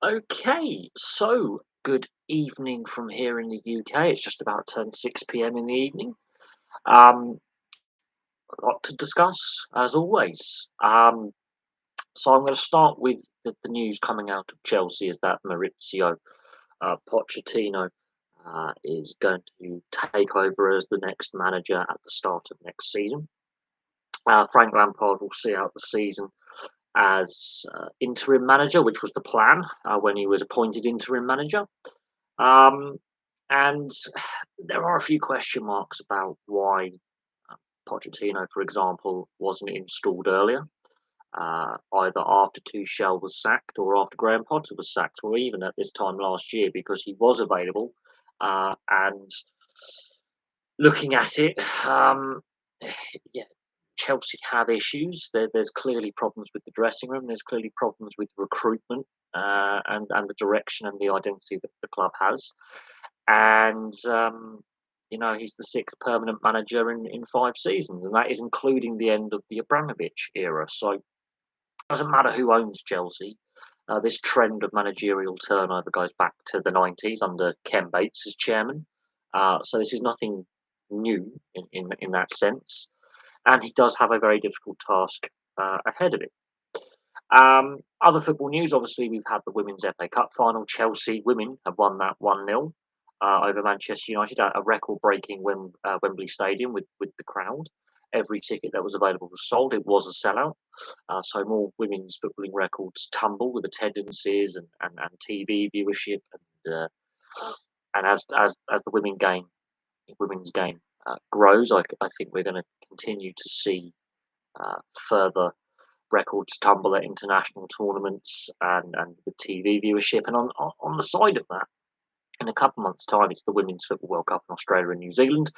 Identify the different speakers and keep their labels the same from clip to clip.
Speaker 1: Okay, so good evening from here in the UK. It's just about turned 6 p.m. in the evening. Um, a lot to discuss, as always. So I'm going to start with the news coming out of Chelsea is that Maurizio Pochettino is going to take over as the next manager at the start of next season. Frank Lampard will see out the season as interim manager, which was the plan when he was appointed interim manager. Um, and there are a few question marks about why uh, Pochettino, for example, wasn't installed earlier, either after Tuchel was sacked or after Graham Potter was sacked, or even at this time last year, because he was available. And looking at it, yeah, Chelsea have issues. There's clearly problems with the dressing room. There's clearly problems with recruitment and the direction and the identity that the club has. And he's the sixth permanent manager in 5 seasons, and that is including the end of the Abramovich era. So it doesn't matter who owns Chelsea. This trend of managerial turnover goes back to the 90s under Ken Bates as chairman. So this is nothing new in that sense. And he does have a very difficult task ahead of him. Other football news, obviously, we've had the Women's FA Cup final. Chelsea women have won that 1-0 over Manchester United at a record breaking Wembley Stadium with the crowd. Every ticket that was available was sold. It was a sellout. So more women's footballing records tumble with attendances and TV viewership. And as the women's game grows, I think we're going to continue to see further records tumble at international tournaments and the TV viewership. And on the side of that, in a couple of months' time, it's the Women's Football World Cup in Australia and New Zealand,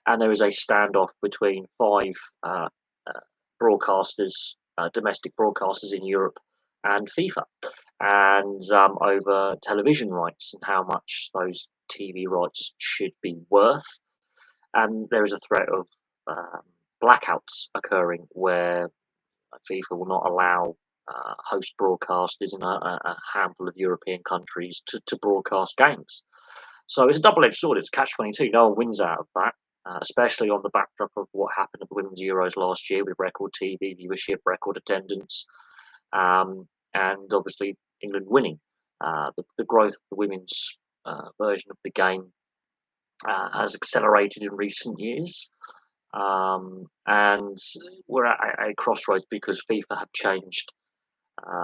Speaker 1: and there is a standoff between five uh, broadcasters, domestic broadcasters in Europe, and FIFA, and over television rights and how much those TV rights should be worth. And there is a threat of um, blackouts occurring where FIFA will not allow host broadcasters in a handful of European countries to broadcast games. So it's a double-edged sword. It's catch-22. No one wins out of that, especially on the backdrop of what happened at the Women's Euros last year with record TV viewership, record attendance, and obviously England winning. The growth of the women's version of the game has accelerated in recent years. And we're at a crossroads because FIFA have changed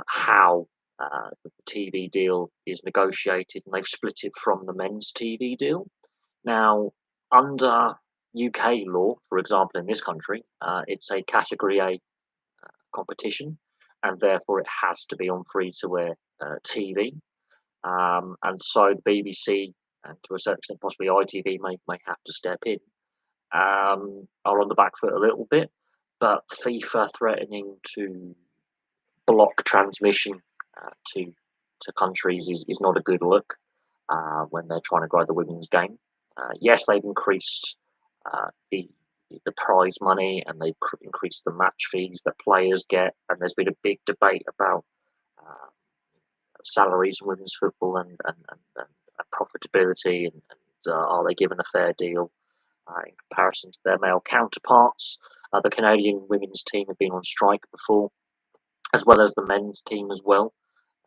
Speaker 1: how the TV deal is negotiated, and they've split it from the men's TV deal. Now, under UK law, for example, in this country, it's a Category A competition, and therefore it has to be on free-to-air TV. And so the BBC, and to a certain extent, possibly ITV, may have to step in. Are on the back foot a little bit, but FIFA threatening to block transmission to countries is not a good look when they're trying to grow the women's game. Yes, they've increased the prize money, and they've increased the match fees that players get, and there's been a big debate about uh, salaries in women's football and profitability, and are they given a fair deal in comparison to their male counterparts. The Canadian women's team have been on strike before, as well as the men's team as well.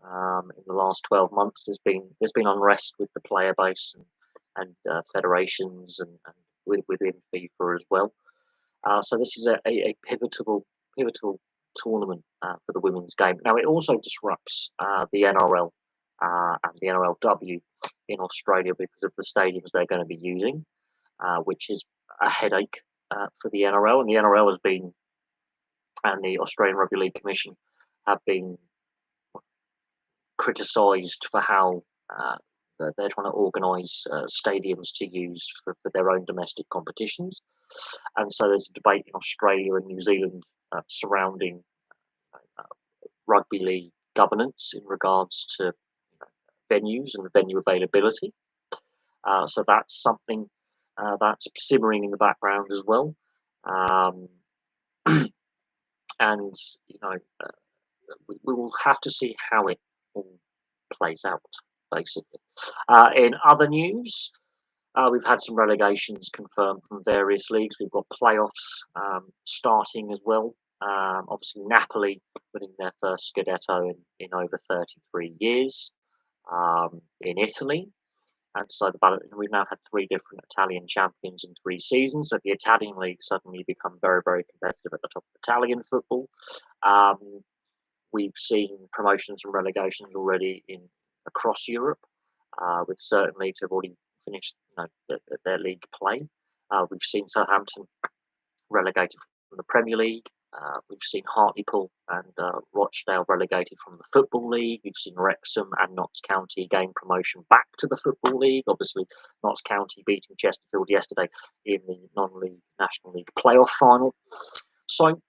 Speaker 1: In the last 12 months, there's been unrest with the player base and federations and within FIFA as well. So this is a pivotal tournament for the women's game. Now it also disrupts the NRL and the NRLW in Australia because of the stadiums they're going to be using, which is a headache for the NRL. And the NRL has been, and the Australian Rugby League Commission have been criticised for how they're trying to organise stadiums to use for their own domestic competitions. And so there's a debate in Australia and New Zealand surrounding uh, rugby league governance in regards to venues and venue availability. So that's something that's simmering in the background as well. Um, and you know, we will have to see how it all plays out, basically. In other news, we've had some relegations confirmed from various leagues. We've got playoffs starting as well. Obviously, Napoli winning their first Scudetto in over 33 years in Italy. And so we've now had three different Italian champions in 3 seasons. So the Italian league suddenly become very, very competitive at the top of Italian football. Um, we've seen promotions and relegations already in across Europe, with certain leagues have already finished their league play. We've seen Southampton relegated from the Premier League. We've seen Hartlepool and Rochdale relegated from the Football League. We've seen Wrexham and Notts County gain promotion back to the Football League. Obviously, Notts County beating Chesterfield yesterday in the non-league National League playoff final. So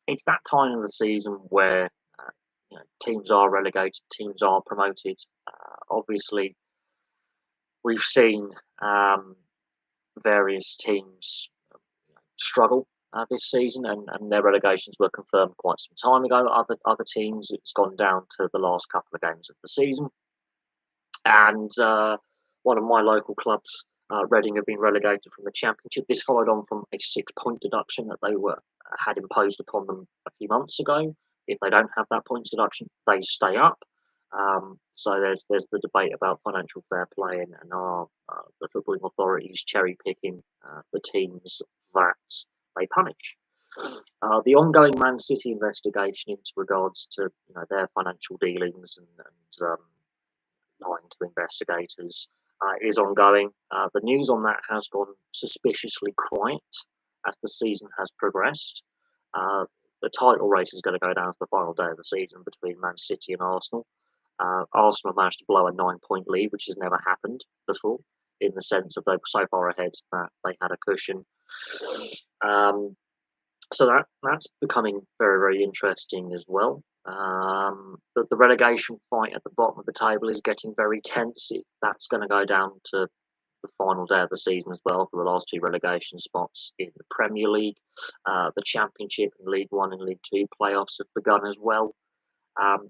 Speaker 1: it's that time of the season where teams are relegated, teams are promoted. Obviously, we've seen various teams struggle this season, and their relegations were confirmed quite some time ago. Other teams, it's gone down to the last couple of games of the season, and one of my local clubs, Reading, have been relegated from the Championship. This followed on from a 6-point deduction that they had imposed upon them a few months ago. If they don't have that points deduction, they stay up. So there's the debate about financial fair play and are the footballing authorities cherry picking the teams that they punish. The ongoing Man City investigation into regards to their financial dealings and lying to investigators is ongoing. The news on that has gone suspiciously quiet as the season has progressed. The title race is going to go down to the final day of the season between Man City and Arsenal. Arsenal managed to blow a 9-point lead, which has never happened before, in the sense of they're so far ahead that they had a cushion. So that's becoming very, very interesting as well. But the relegation fight at the bottom of the table is getting very tense. That's going to go down to the final day of the season as well for the last two relegation spots in the Premier League. The Championship and League One and League Two playoffs have begun as well.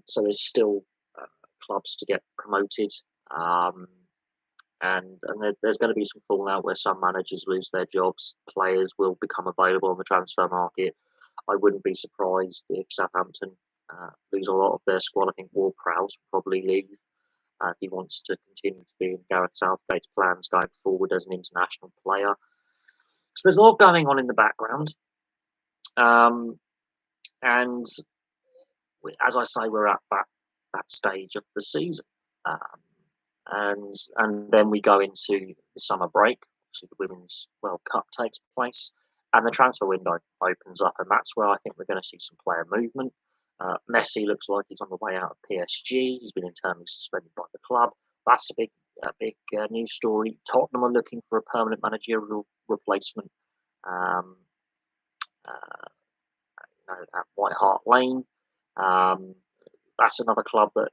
Speaker 1: So there's still clubs to get promoted. And there's going to be some fallout where some managers lose their jobs, players will become available on the transfer market. I wouldn't be surprised if Southampton lose a lot of their squad. I think Ward-Prowse will probably leave. He wants to continue to be in Gareth Southgate's plans going forward as an international player. So there's a lot going on in the background. And as I say, we're at that stage of the season. And then we go into the summer break. Obviously, the Women's World Cup takes place, and the transfer window opens up, and that's where I think we're going to see some player movement. Messi looks like he's on the way out of PSG. He's been internally suspended by the club. That's a big news story. Tottenham are looking for a permanent managerial replacement at White Hart Lane. That's another club that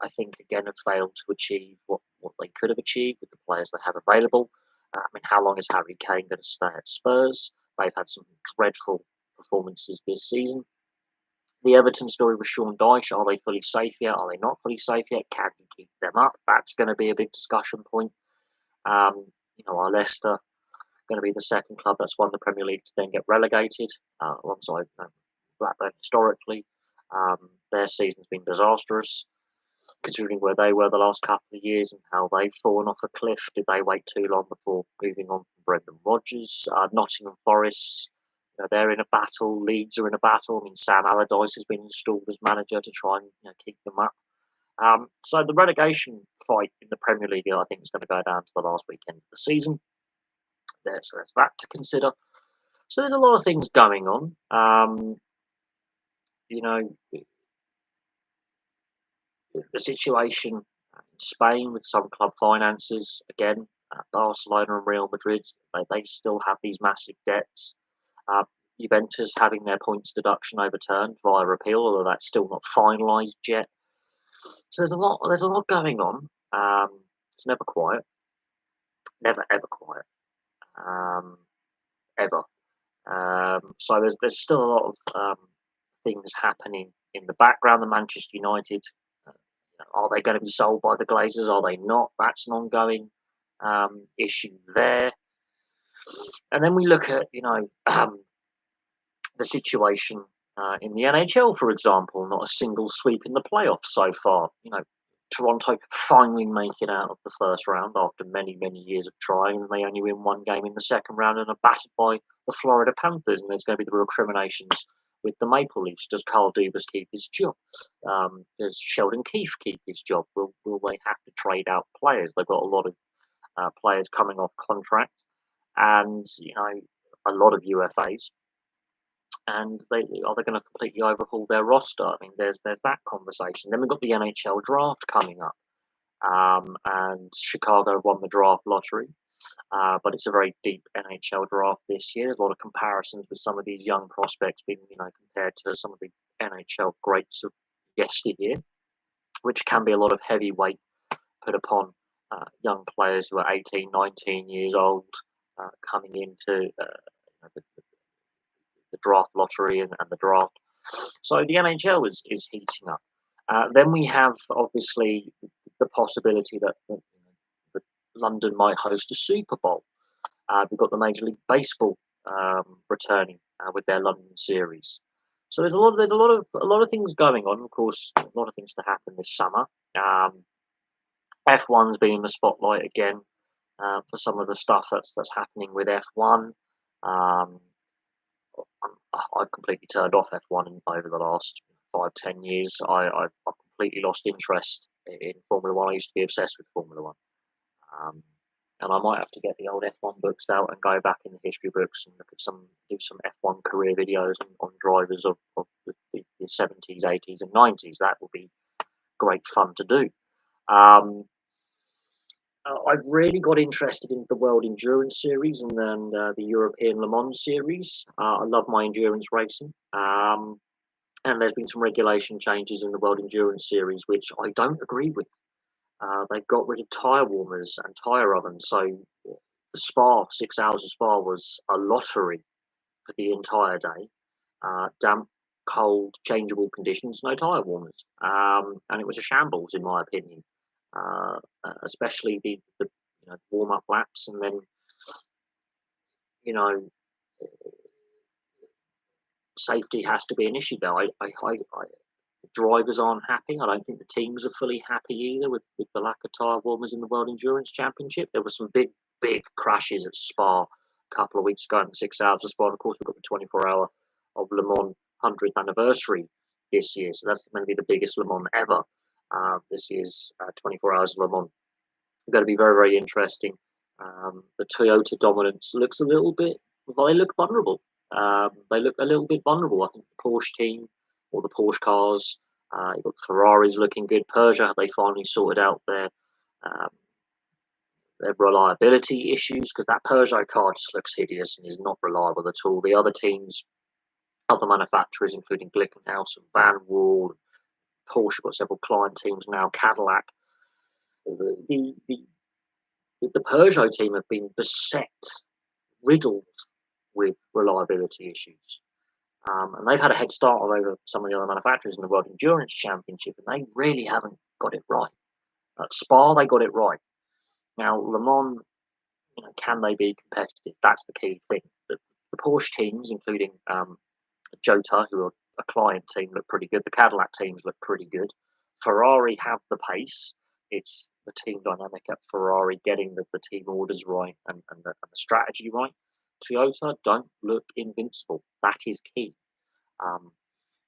Speaker 1: I think, again, have failed to achieve what they could have achieved with the players they have available. How long is Harry Kane going to stay at Spurs? They've had some dreadful performances this season. The Everton story with Sean Dyche, are they fully safe yet? Are they not fully safe yet? Can he keep them up? That's going to be a big discussion point. Are Leicester going to be the second club that's won the Premier League to then get relegated, alongside Blackburn historically? Their season's been disastrous, considering where they were the last couple of years and how they've fallen off a cliff. Did they wait too long before moving on from Brendan Rodgers? Nottingham Forest, they're in a battle. Leeds are in a battle. Sam Allardyce has been installed as manager to try and keep them up. So the relegation fight in the Premier League, I think, is going to go down to the last weekend of the season. So there's that to consider. So there's a lot of things going on. The situation in Spain with some club finances, again, Barcelona and Real Madrid, they still have these massive debts. Juventus having their points deduction overturned via appeal, although that's still not finalised yet. So there's a lot going on. It's never quiet, never ever quiet, ever. So there's still a lot of things happening in the background. The Manchester United Are they going to be sold by the Glazers? Are they not? That's an ongoing issue there. And then we look at, the situation in the NHL, for example. Not a single sweep in the playoffs so far. Toronto finally make it out of the first round after many, many years of trying, and they only win one game in the second round and are battered by the Florida Panthers. And there's going to be the recriminations with the Maple Leafs. Does Carl Dubas keep his job? Does Sheldon Keefe keep his job? Will they have to trade out players? They've got a lot of players coming off contract, and a lot of UFAs. And are they going to completely overhaul their roster? I mean, there's that conversation. Then we've got the NHL draft coming up, and Chicago won the draft lottery, but it's a very deep NHL draft this year. There's a lot of comparisons with some of these young prospects being, compared to some of the NHL greats of yesteryear, which can be a lot of heavy weight put upon young players who are 18, 19 years old, coming into the draft lottery and the draft. So the NHL is heating up. Then we have obviously the possibility that London might host a Super Bowl. We've got the Major League Baseball returning with their London series. So there's a lot of things going on. Of course, a lot of things to happen this summer. F1's been in the spotlight again for some of the stuff that's happening with F1. I've completely turned off F1 over the last 5-10 years. I've completely lost interest in Formula One. I used to be obsessed with Formula One, and I might have to get the old F1 books out and go back in the history books and do some F1 career videos on drivers of the 70s, 80s, and 90s. That would be great fun to do. I've really got interested in the World Endurance Series and then the European Le Mans Series. I love my endurance racing. And there's been some regulation changes in the World Endurance Series, which I don't agree with. They've got rid of tyre warmers and tyre ovens. So the Spa, 6 hours of Spa, was a lottery for the entire day. Damp, cold, changeable conditions, no tyre warmers. And it was a shambles, in my opinion. Especially the warm up laps, and then you know safety has to be an issue there. The drivers aren't happy. I don't think the teams are fully happy either with the lack of tyre warmers in the World Endurance Championship. There were some big crashes at Spa a couple of weeks ago in the 6 hours of Spa. Of course, we've got the 24-hour of Le Mans 100th anniversary this year, so that's going to be the biggest Le Mans ever. This year's 24 hours of Le Mans. Going to be very, very interesting. The Toyota dominance looks a little bit. Well, they look vulnerable. They look a little bit vulnerable. I think the Porsche team or the Porsche cars. You've got Ferraris looking good. Peugeot, they finally sorted out um, their reliability issues, because that Peugeot car just looks hideous and is not reliable at all. The other teams, other manufacturers, including Glickenhaus and Van Wall, Porsche, got several client teams now. Cadillac. The Peugeot team have been riddled with reliability issues. And they've had a head start over some of the other manufacturers in the World Endurance Championship, and they really haven't got it right. At Spa, they got it right. Now, Le Mans, can they be competitive? That's the key thing. The Porsche teams, including Jota, who are a client team, look pretty good. The Cadillac teams look pretty good. Ferrari have the pace. It's the team dynamic at Ferrari getting the team orders right and the strategy right. Toyota don't look invincible. That is key,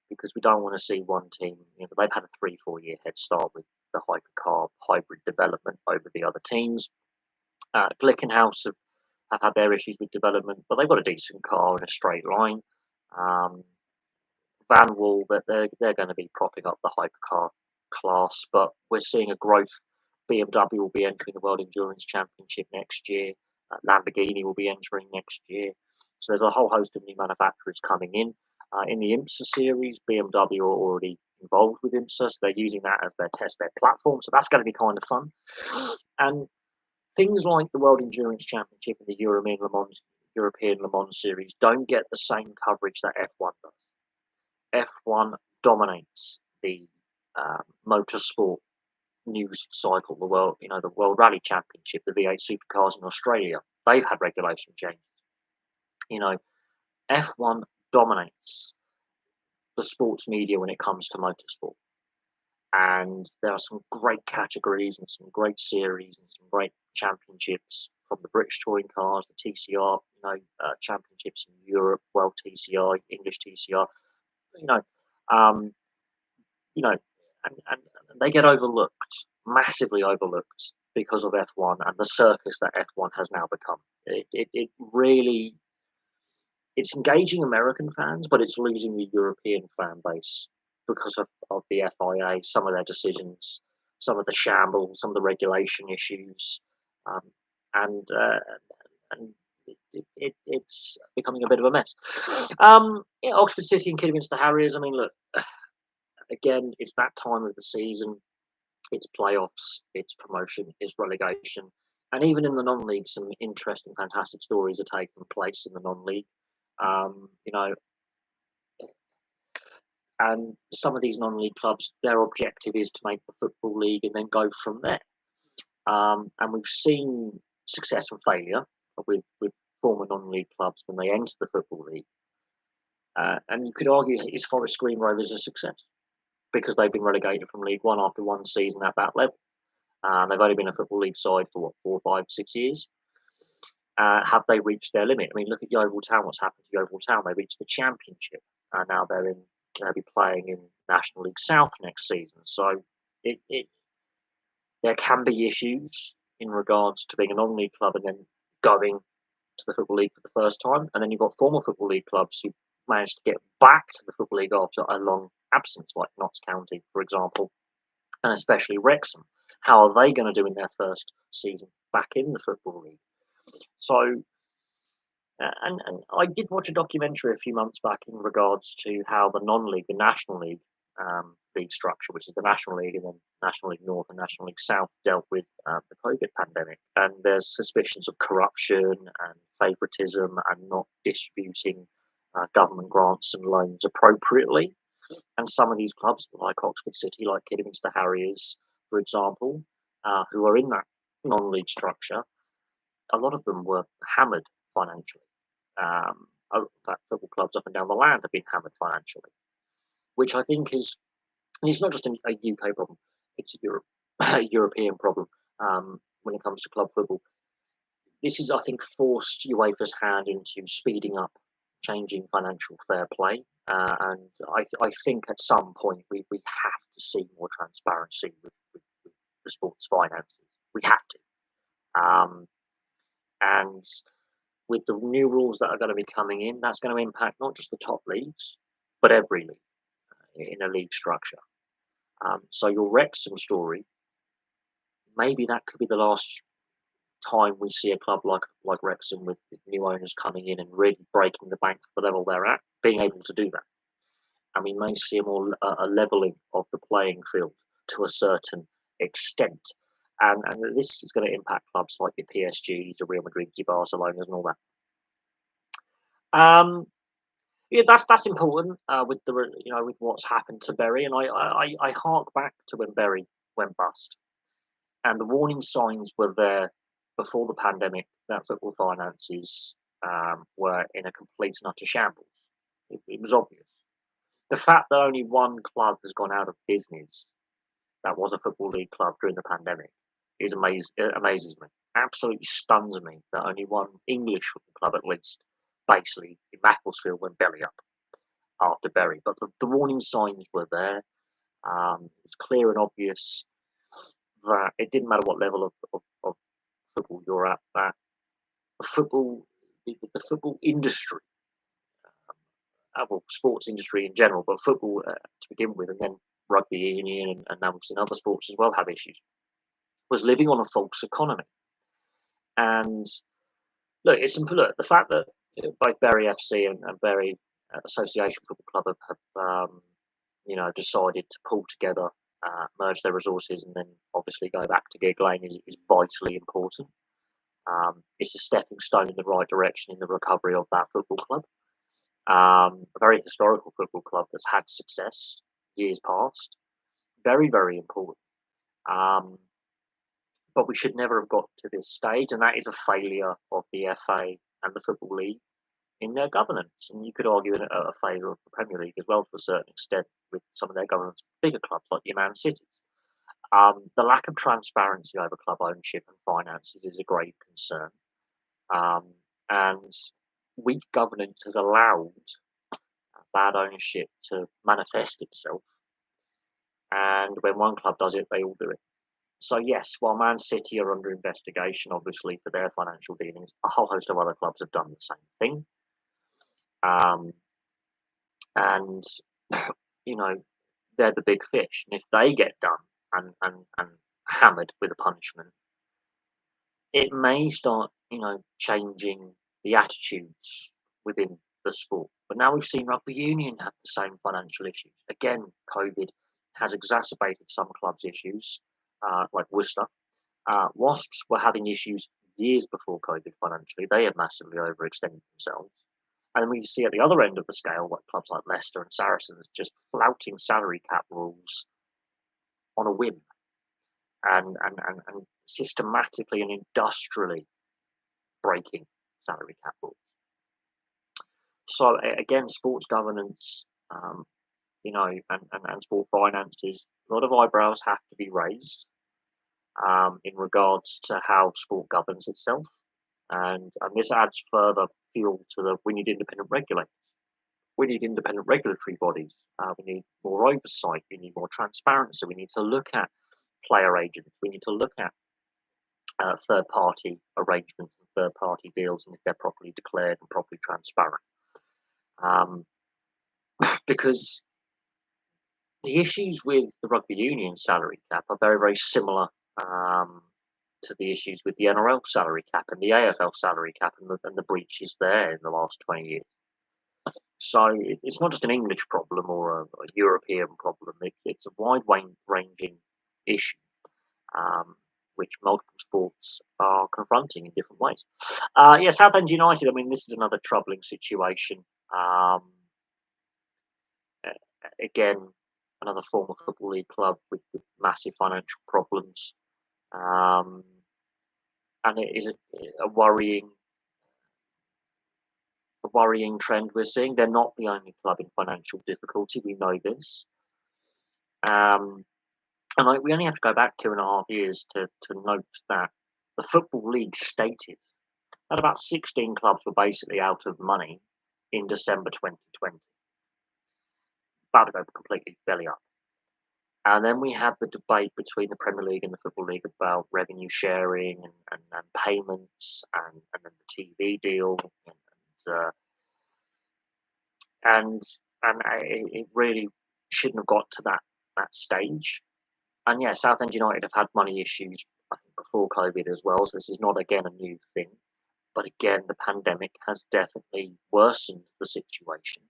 Speaker 1: because we don't want to see one team. They've had a 3-4 year head start with the hypercar hybrid development over the other teams. Glickenhaus have had their issues with development, but they've got a decent car in a straight line. Van Wall, that they're going to be propping up the hypercar class, but we're seeing a growth. BMW will be entering the World Endurance Championship next year. Lamborghini will be entering next year. So there's a whole host of new manufacturers coming in. In the IMSA series, BMW are already involved with IMSA, so they're using that as their testbed platform. So that's going to be kind of fun. And things like the World Endurance Championship and the European Le Mans series don't get the same coverage that F1 does. F1 dominates the motorsport news cycle, the World Rally Championship, the V8 Supercars in Australia, they've had regulation change. You know, F1 dominates the sports media when it comes to motorsport. And there are some great categories and some great series and some great championships from the British touring cars, the TCR, championships in Europe, World TCR, English TCR, you know, um, you know, and they get overlooked, massively overlooked because of F1 and the circus that F1 has now become. It really it's engaging American fans, but it's losing the European fan base because of the FIA, some of their decisions, some of the shambles, some of the regulation issues, um, and it's becoming a bit of a mess. Yeah, Oxford City and Kidderminster Harriers. I mean, look, again, it's that time of the season. It's playoffs, it's promotion, it's relegation, and even in the non-league, some interesting, fantastic stories are taking place in the non-league. Um, you know, and some of these non-league clubs, their objective is to make the football league and then go from there. And we've seen success and failure with former non-league clubs when they enter the football league. And you could argue is Forest Green Rovers a success because they've been relegated from League One after one season at that level. They've only been a football league side for what 4, 5, 6 years. Have they reached their limit? I mean, look at Yeovil Town. What's happened to Yeovil Town? They reached the championship, and now they're in. Going to be playing in National League South next season. So it there can be issues in regards to being a non-league club and then going to the football league for the first time, and then you've got former football league clubs who managed to get back to the football league after a long absence, like Notts County, for example, and especially Wrexham. How are they going to do in their first season back in the football league? So, and I did watch a documentary a few months back in regards to how the non-league, the National League league structure, which is the National League and then National League North and National League South, dealt with the COVID pandemic. And there's suspicions of corruption and favouritism and not distributing government grants and loans appropriately. And some of these clubs, like Oxford City, like Kidderminster Harriers, for example, who are in that non-league structure, a lot of them were hammered financially. Football clubs up and down the land have been hammered financially, which I think is, and it's not just a UK problem, it's a European problem when it comes to club football. This is, I think, forced UEFA's hand into speeding up changing financial fair play. And I think at some point we have to see more transparency with the sports finances. We have to. And with the new rules that are going to be coming in, that's going to impact not just the top leagues, but every league in a league structure. So your Wrexham story, maybe that could be the last time we see a club like Wrexham with new owners coming in and really breaking the bank for the level they're at, being able to do that. And we may see a leveling of the playing field to a certain extent. And this is going to impact clubs like the PSGs, the Real Madrid, the Barcelonas, and all that. Yeah, that's important with with what's happened to Bury, and I hark back to when Bury went bust, and the warning signs were there before the pandemic that football finances were in a complete and utter shambles. It was obvious. The fact that only one club has gone out of business that was a football league club during the pandemic is amazes me. Absolutely stuns me that only one English football club, at least, basically in Macclesfield, went belly up after Bury. But the warning signs were there. It's clear and obvious that it didn't matter what level of football you're at, that the football industry, well, sports industry in general, but football to begin with, and then rugby union, and now we've seen other sports as well have issues, was living on a false economy. And look, it's simple. Look, the fact that both Bury FC and Bury Association Football Club have decided to pull together, merge their resources, and then obviously go back to Gig Lane is vitally important. It's a stepping stone in the right direction in the recovery of that football club. A very historical football club that's had success years past. Very, very important. Um, but we should never have got to this stage, and that is a failure of the FA and the Football League in their governance. And you could argue a failure of the Premier League as well to a certain extent with some of their governance, bigger clubs like your Man Cities. The lack of transparency over club ownership and finances is a grave concern. Um, and weak governance has allowed bad ownership to manifest itself. And when one club does it, they all do it. So yes, while Man City are under investigation, obviously for their financial dealings, a whole host of other clubs have done the same thing. Um, and you know, they're the big fish, and if they get done and hammered with a punishment, it may start, changing the attitudes within the sport. But now we've seen rugby union have the same financial issues. Again, COVID has exacerbated some clubs' issues, like Worcester. Wasps were having issues years before COVID financially. They had massively overextended themselves. And then we see at the other end of the scale, what clubs like Leicester and Saracens just flouting salary cap rules on a whim and systematically and industrially breaking salary cap rules. So again, sports governance, and sport finances, a lot of eyebrows have to be raised in regards to how sport governs itself. And this adds further fuel to we need independent regulators. We need independent regulatory bodies. We need more oversight. We need more transparency. We need to look at player agents. We need to look at third party arrangements and third party deals, and if they're properly declared and properly transparent. Um, because the issues with the rugby union salary cap are very, very similar to the issues with the NRL salary cap and the AFL salary cap and the breaches there in the last 20 years. So it's not just an English problem or a European problem. It's a wide-ranging issue, which multiple sports are confronting in different ways. Southend United, I mean, this is another troubling situation. Again, another former Football League club with massive financial problems. And it is a worrying trend we're seeing. They're not the only club in financial difficulty. We know this. We only have to go back 2.5 years to note that the Football League stated that about 16 clubs were basically out of money in December 2020. About to go completely belly up. And then we had the debate between the Premier League and the Football League about revenue sharing and payments and then the TV deal and it really shouldn't have got to that stage. And yeah, Southend United have had money issues, I think, before COVID as well. So this is not again a new thing, but again, the pandemic has definitely worsened the situation.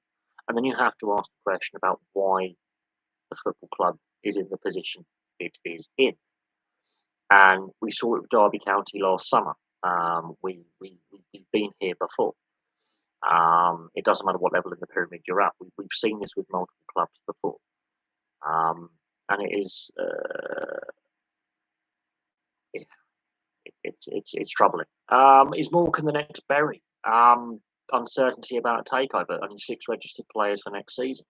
Speaker 1: And then you have to ask the question about why the football club is in the position it is in. And we saw it with Derby County last summer. We've been here before. It doesn't matter what level in the pyramid you're at. We've seen this with multiple clubs before. And it is it's troubling. Is Morecambe the next Bury? Uncertainty about a takeover. Only 6 registered players for next season.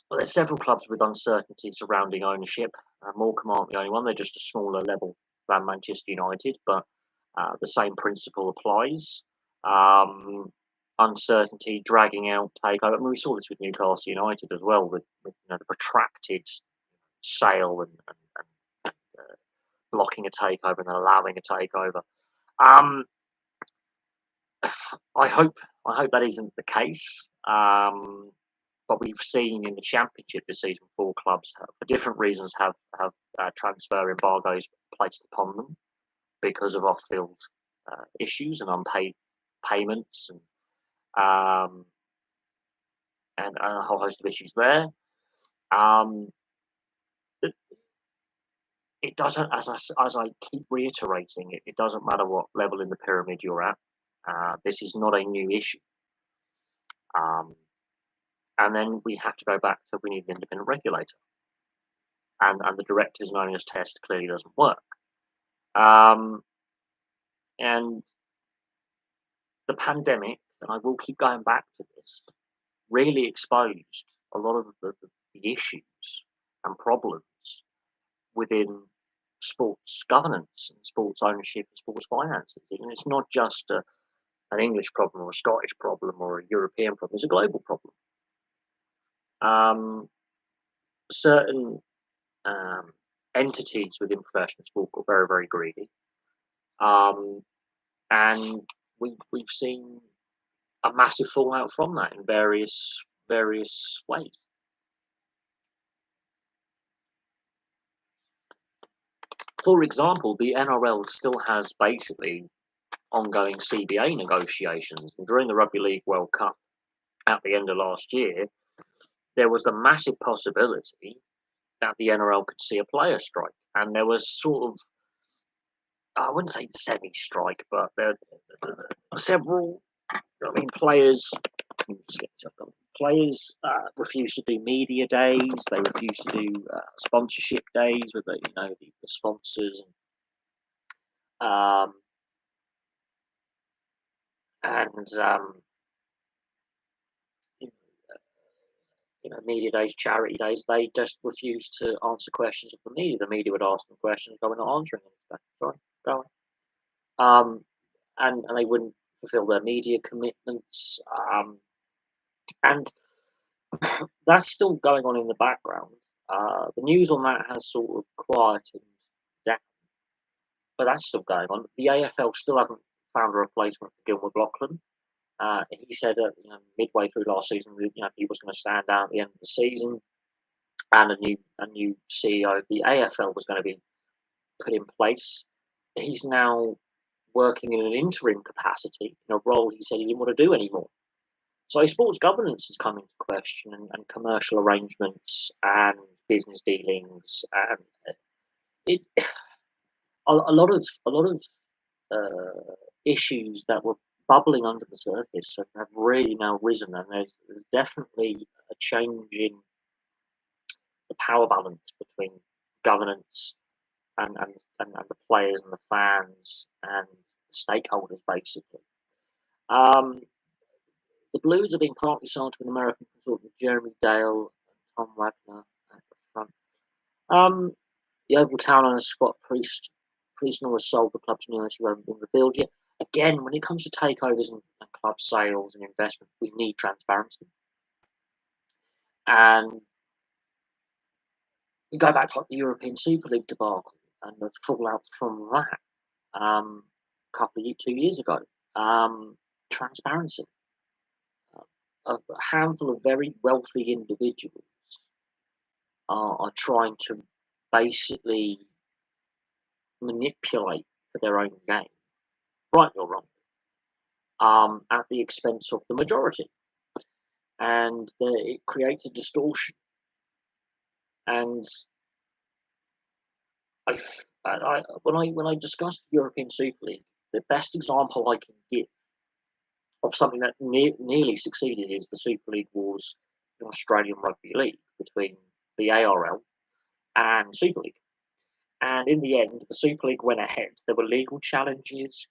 Speaker 1: Well, there's several clubs with uncertainty surrounding ownership. Morecambe aren't the only one. They're just a smaller level than Manchester United, but the same principle applies. Uncertainty, dragging out takeover. I mean, we saw this with Newcastle United as well, with the protracted sale and blocking a takeover and then allowing a takeover. I hope that isn't the case. But we've seen in the Championship this season 4 clubs, for different reasons, have transfer embargoes placed upon them because of off-field issues and unpaid payments and a whole host of issues there. It doesn't, as I keep reiterating, it doesn't matter what level in the pyramid you're at. This is not a new issue. And then we have to go back to we need an independent regulator. and the director's knowing test clearly doesn't work. Um, and the pandemic, and I will keep going back to this, really exposed a lot of the issues and problems within sports governance and sports ownership and sports finances. And it's not just an English problem or a Scottish problem or a European problem, it's a global problem. Certain um, entities within professional sport got very, very greedy. Um, and we've seen a massive fallout from that in various ways. For example, the NRL still has basically ongoing CBA negotiations. And during the Rugby League World Cup at the end of last year, there was the massive possibility that the NRL could see a player strike. And there was sort of, I wouldn't say semi-strike, but there several, players. Players refuse to do media days. They refuse to do sponsorship days with the sponsors, um, and media days, charity days. They just refuse to answer questions of the media. The media would ask them questions, they were not answering them. Sorry, go on. And they wouldn't fulfil their media commitments. And that's still going on in the background. The news on that has sort of quietened down, but that's still going on. The AFL still haven't found a replacement for Gil McLaughlin. He said midway through last season that he was going to stand down at the end of the season, and a new CEO of the AFL was going to be put in place. He's now working in an interim capacity in a role he said he didn't want to do anymore. So sports governance is coming to question, and commercial arrangements and business dealings, and it a lot of issues that were bubbling under the surface have really now risen, and there's definitely a change in the power balance between governance and the players and the fans and the stakeholders, basically. Um, the Blues are being partly sold to an American consultant, Jeremy Dale and Tom Wagner at the front. The Oval Town owner Scott Priestnall has sold the club's newest who haven't been revealed yet. Again, when it comes to takeovers and club sales and investment, we need transparency. And we go back to like the European Super League debacle and the fallout from that a couple of 2 years ago. Transparency. A handful of very wealthy individuals are trying to basically manipulate for their own gain, right or wrong, at the expense of the majority, and it creates a distortion. And when I discuss the European Super League, the best example I can give of something that nearly succeeded is the Super League wars in Australian Rugby League between the ARL and Super League. And in the end, the Super League went ahead. There were legal challenges.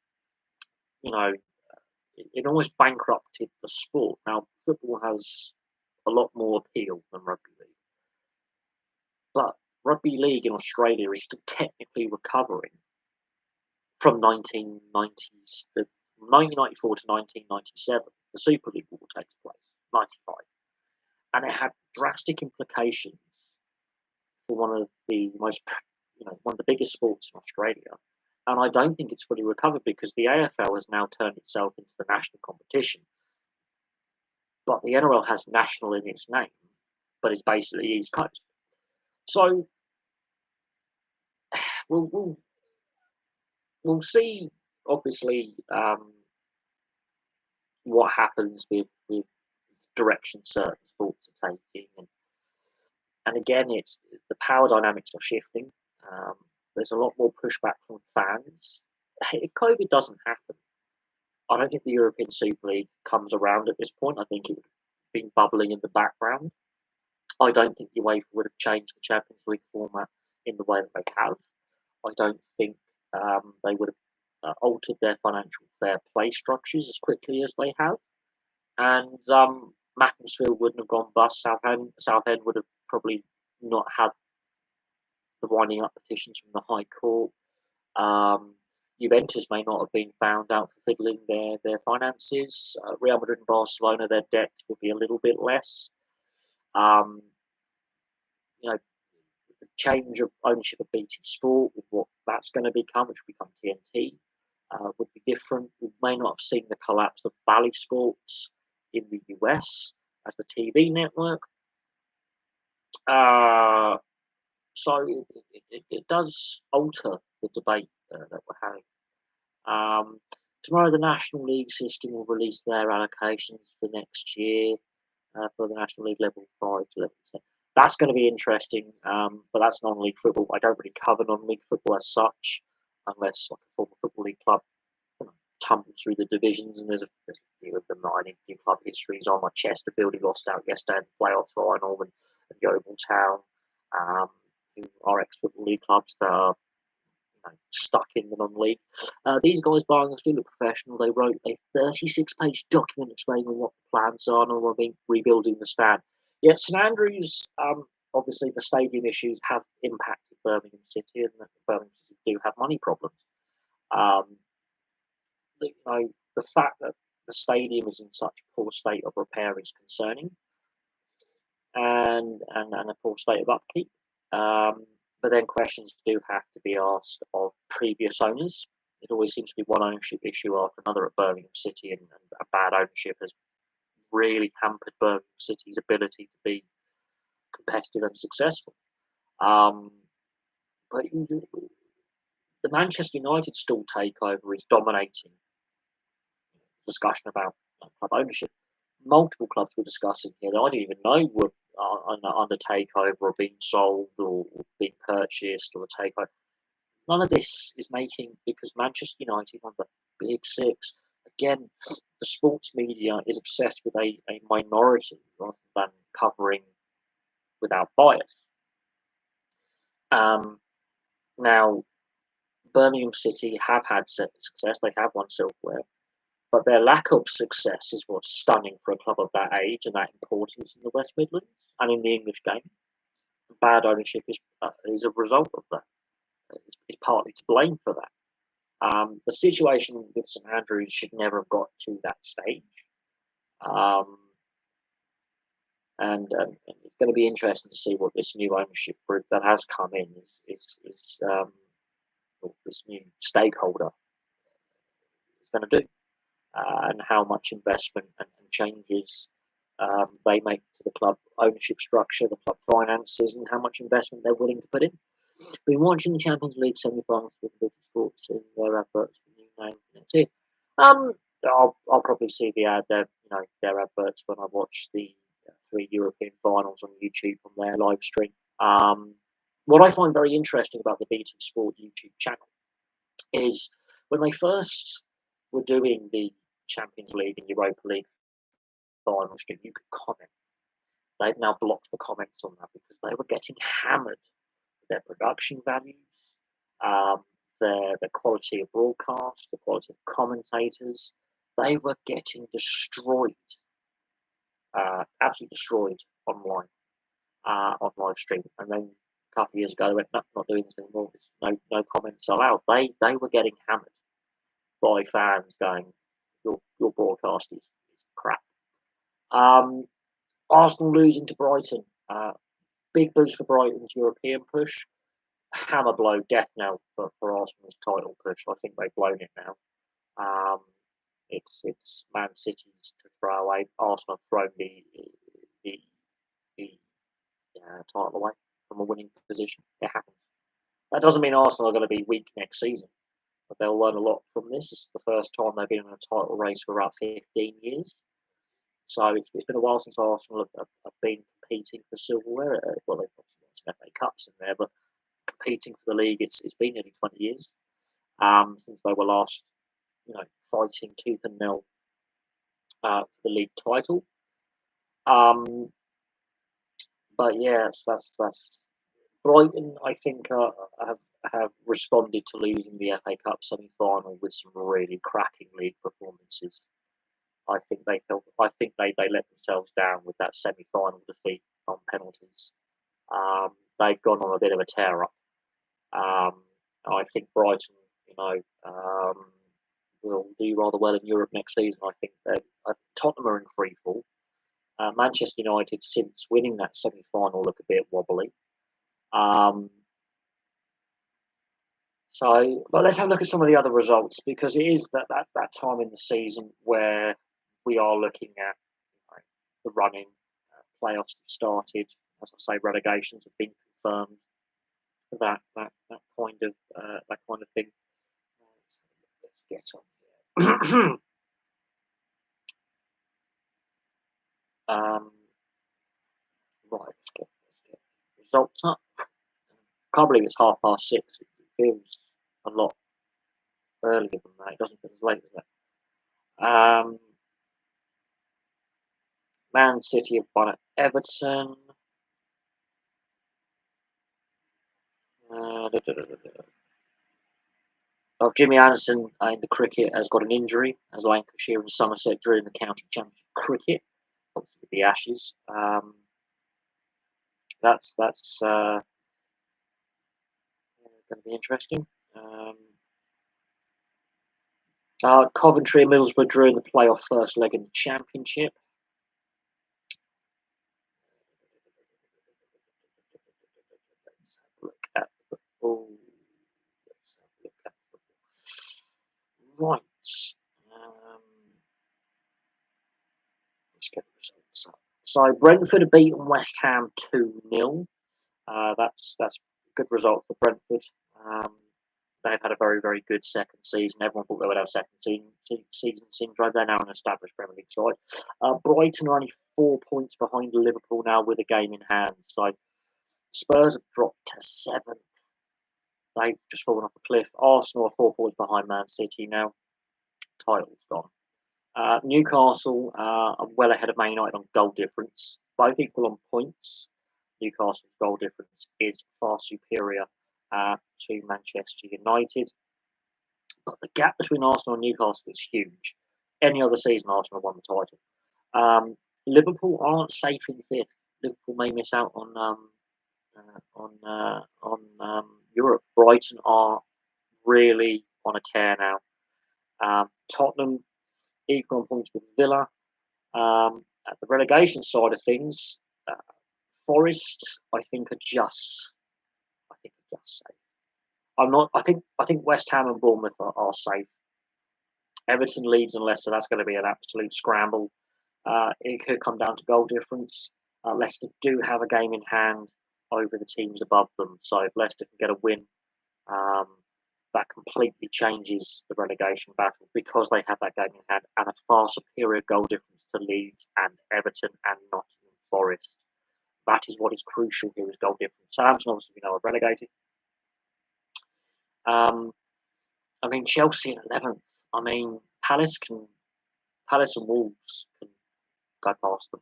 Speaker 1: You know, it almost bankrupted the sport. Now, football has a lot more appeal than rugby league, but rugby league in Australia is still technically recovering from 1994 to 1997. The Super League war takes place, 95, and it had drastic implications for one of the biggest sports in Australia. And I don't think it's fully recovered because the AFL has now turned itself into the national competition. But the NRL has national in its name, but it's basically East Coast. So we'll see, obviously, what happens with direction certain sports are taking. And again, it's the power dynamics are shifting. There's a lot more pushback from fans. If COVID doesn't happen, I don't think the European Super League comes around at this point. I think it would have been bubbling in the background. I don't think UEFA would have changed the Champions League format in the way that they have. I don't think they would have altered their financial fair play structures as quickly as they have. And Macclesfield wouldn't have gone bust. Southend would have probably not had the winding up petitions from the High Court. Um, Juventus may not have been found out for fiddling their finances. Real Madrid and Barcelona, their debts would be a little bit less. Um, you know, the change of ownership of BT Sport, with what that's going to become, which will become TNT, would be different. We may not have seen the collapse of Bally Sports in the US as the TV network. Uh, so it does alter the debate that we're having. Tomorrow, the National League system will release their allocations for next year for the National League Level 5 to Level 10. That's going to be interesting, but that's non-league football. I don't really cover non-league football as such, unless like a former football league club tumbles through the divisions, and there's a few of them that I need to do club histories on. My Chesterfield, who lost out yesterday in the playoff final, and Yeovil Town, who are ex-football league clubs that are stuck in the non-league. These guys, by and do look professional. They wrote a 36-page document explaining what the plans are and what rebuilding the stand. Yet St Andrews, obviously the stadium issues have impacted Birmingham City, and Birmingham City do have money problems. The fact that the stadium is in such a poor state of repair is concerning, and a poor state of upkeep. But then questions do have to be asked of previous owners. It always seems to be one ownership issue after another at Birmingham City, and a bad ownership has really hampered Birmingham City's ability to be competitive and successful. But the Manchester United stall takeover is dominating discussion about club ownership. Multiple clubs were discussing here that I didn't even know were under takeover or being sold or being purchased or takeover. None of this is making, because Manchester United, one of the big six, again, the sports media is obsessed with a minority rather than covering without bias. Now, Birmingham City have had success. They have won silverware. But their lack of success is what's stunning for a club of that age and that importance in the West Midlands and in the English game. Bad ownership is a result of that. It's partly to blame for that. The situation with St Andrews should never have got to that stage. And it's going to be interesting to see what this new ownership group that has come in is this new stakeholder is going to do. And how much investment and changes they make to the club ownership structure, the club finances, and how much investment they're willing to put in. Been watching the Champions League semi-finals with BT Sports and their adverts for the new name next year. I'll probably see their adverts when I watch the 3 European finals on YouTube on their live stream. What I find very interesting about the BT Sport YouTube channel is when they first were doing the Champions League and Europa League final stream, you could comment. They've now blocked the comments on that because they were getting hammered with their production values, the quality of broadcast, the quality of commentators. They were getting destroyed, absolutely destroyed online, on live stream. And then a couple of years ago, they went, no, not doing this anymore. No comments allowed. They were getting hammered by fans going, your broadcast is crap. Arsenal losing to Brighton. Big boost for Brighton's European push. Hammer blow, death knell for Arsenal's title push. I think they've blown it now. It's Man City's to throw away. Arsenal have thrown the title away from a winning position. It happens. That doesn't mean Arsenal are going to be weak next season, but they'll learn a lot from this. This is the first time they've been in a title race for about 15 years. So it's been a while since Arsenal have been competing for silverware. Well, they've obviously got some FA Cups in there, but competing for the league, it's been nearly 20 years since they were last, fighting tooth and nail for the league title. But yes, that's Brighton. I think have have responded to losing the FA Cup semi-final with some really cracking league performances. I think they let themselves down with that semi-final defeat on penalties. They've gone on a bit of a tear up. Um, I think Brighton, you know, will do rather well in Europe next season. I think that Tottenham are in free fall. Manchester United, since winning that semi-final, look a bit wobbly. Um, but let's have a look at some of the other results because it is that time in the season where we are looking at, you know, the running. Playoffs have started. As I say, relegations have been confirmed. That kind of thing. Let's get on here. Right, let's get results up. Can't believe it's 6:30. It feels a lot earlier than that. It doesn't feel as late as that. Man City have won at Everton. Oh, Jimmy Anderson in the cricket has got an injury as Lancashire and Somerset drew in the county championship cricket, obviously with the Ashes. That's going to be interesting. Coventry and Middlesbrough drew in the playoff first leg in the championship. Let's have a look at the football. Right. Let's get the results up. So Brentford have beaten West Ham 2-0. That's a good result for Brentford. They've had a very, very good second season. Everyone thought they would have season syndrome. They're now an established Premier League side. Brighton are only 4 points behind Liverpool now with a game in hand. So Spurs have dropped to 7th. They've just fallen off a cliff. Arsenal are 4 points behind Man City now. Title's gone. Newcastle are well ahead of Man United on goal difference, both equal on points. Newcastle's goal difference is far superior to Manchester United. But the gap between Arsenal and Newcastle is huge. Any other season, Arsenal won the title. Liverpool aren't safe in 5th. Liverpool may miss out on Europe. Brighton are really on a tear now. Tottenham equal on points with Villa. At the relegation side of things, Forest, I think, are just safe. I'm not. I think West Ham and Bournemouth are safe. Everton, Leeds, and Leicester. That's going to be an absolute scramble. It could come down to goal difference. Leicester do have a game in hand over the teams above them. So if Leicester can get a win, that completely changes the relegation battle because they have that game in hand and a far superior goal difference to Leeds and Everton and Nottingham Forest. That is what is crucial here is goal difference. Southampton, obviously, are relegated. I mean, Chelsea in 11th. I mean, Palace and Wolves can go past them.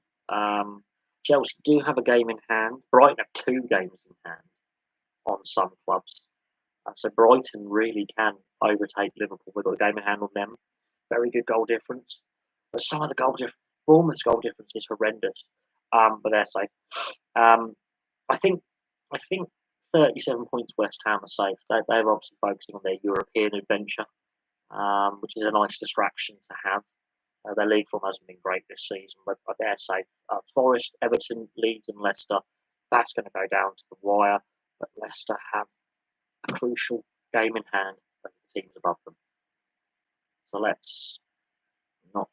Speaker 1: Chelsea do have a game in hand. Brighton have 2 games in hand on some clubs. So Brighton really can overtake Liverpool with a game in hand on them. Very good goal difference. But some of the Bournemouth's goal difference is horrendous. But they're safe. I think 37 points West Ham are safe. They're obviously focusing on their European adventure, which is a nice distraction to have. Their league form hasn't been great this season, but they're safe. Forest, Everton, Leeds, and Leicester. That's going to go down to the wire. But Leicester have a crucial game in hand over the teams above them. So let's not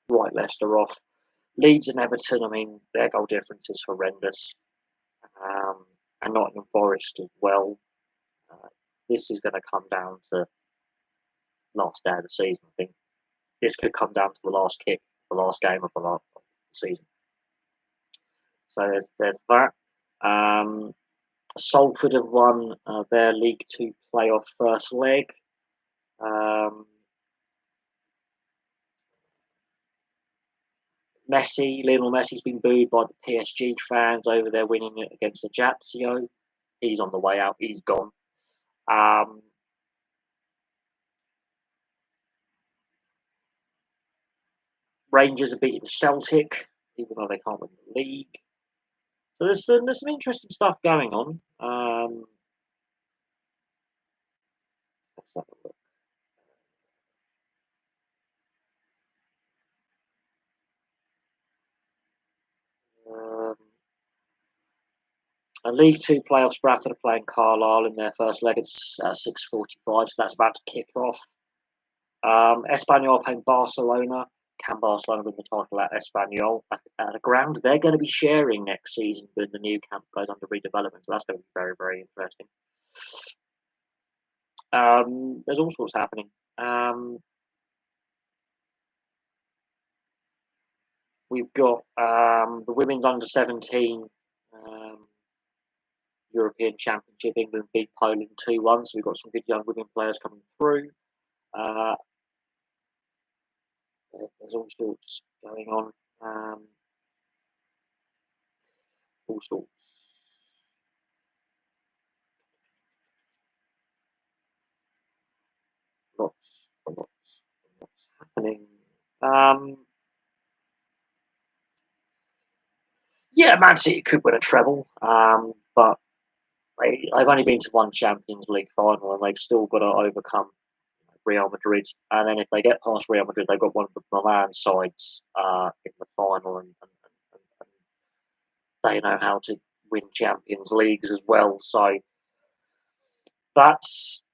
Speaker 1: write Leicester off. Leeds and Everton, I mean, their goal difference is horrendous. And Nottingham Forest as well. This is going to come down to last day of the season, I think. This could come down to the last kick, the last game of the season. So there's that. Salford have won their League Two playoff first leg. Lionel Messi's been booed by the PSG fans over there winning it against the Ajaccio. He's on the way out. He's gone. Um, Rangers have beaten Celtic, even though they can't win the league. So there's some interesting stuff going on. Let's have a look. Um, and League Two playoffs, Bradford are playing Carlisle in their first leg. It's at 6:45, so that's about to kick off. Espanyol playing Barcelona. Can Barcelona win the title at Espanyol at a ground they're going to be sharing next season when the new camp goes under redevelopment? So that's going to be very, very interesting. There's all sorts happening. We've got the women's under 17 European Championship. England beat Poland 2-1, so we've got some good young women players coming through. Uh, there's all sorts going on. All sorts. Lots happening. Yeah, Man City could win a treble, but they've only been to one Champions League final and they've still got to overcome Real Madrid. And then if they get past Real Madrid, they've got one of the Milan sides in the final, and they know how to win Champions Leagues as well. So that's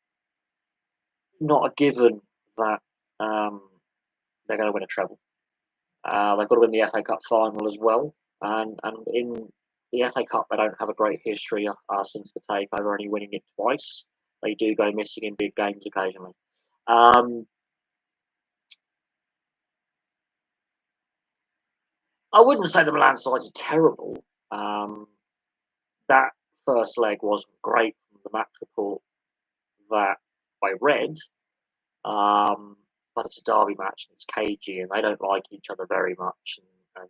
Speaker 1: not a given that they're going to win a treble. They've got to win the FA Cup final as well. And in the FA Cup, they don't have a great history since the takeover, only winning it twice. They do go missing in big games occasionally. I wouldn't say the Milan sides are terrible. That first leg wasn't great from the match report that I read, but it's a derby match and it's cagey, and they don't like each other very much. And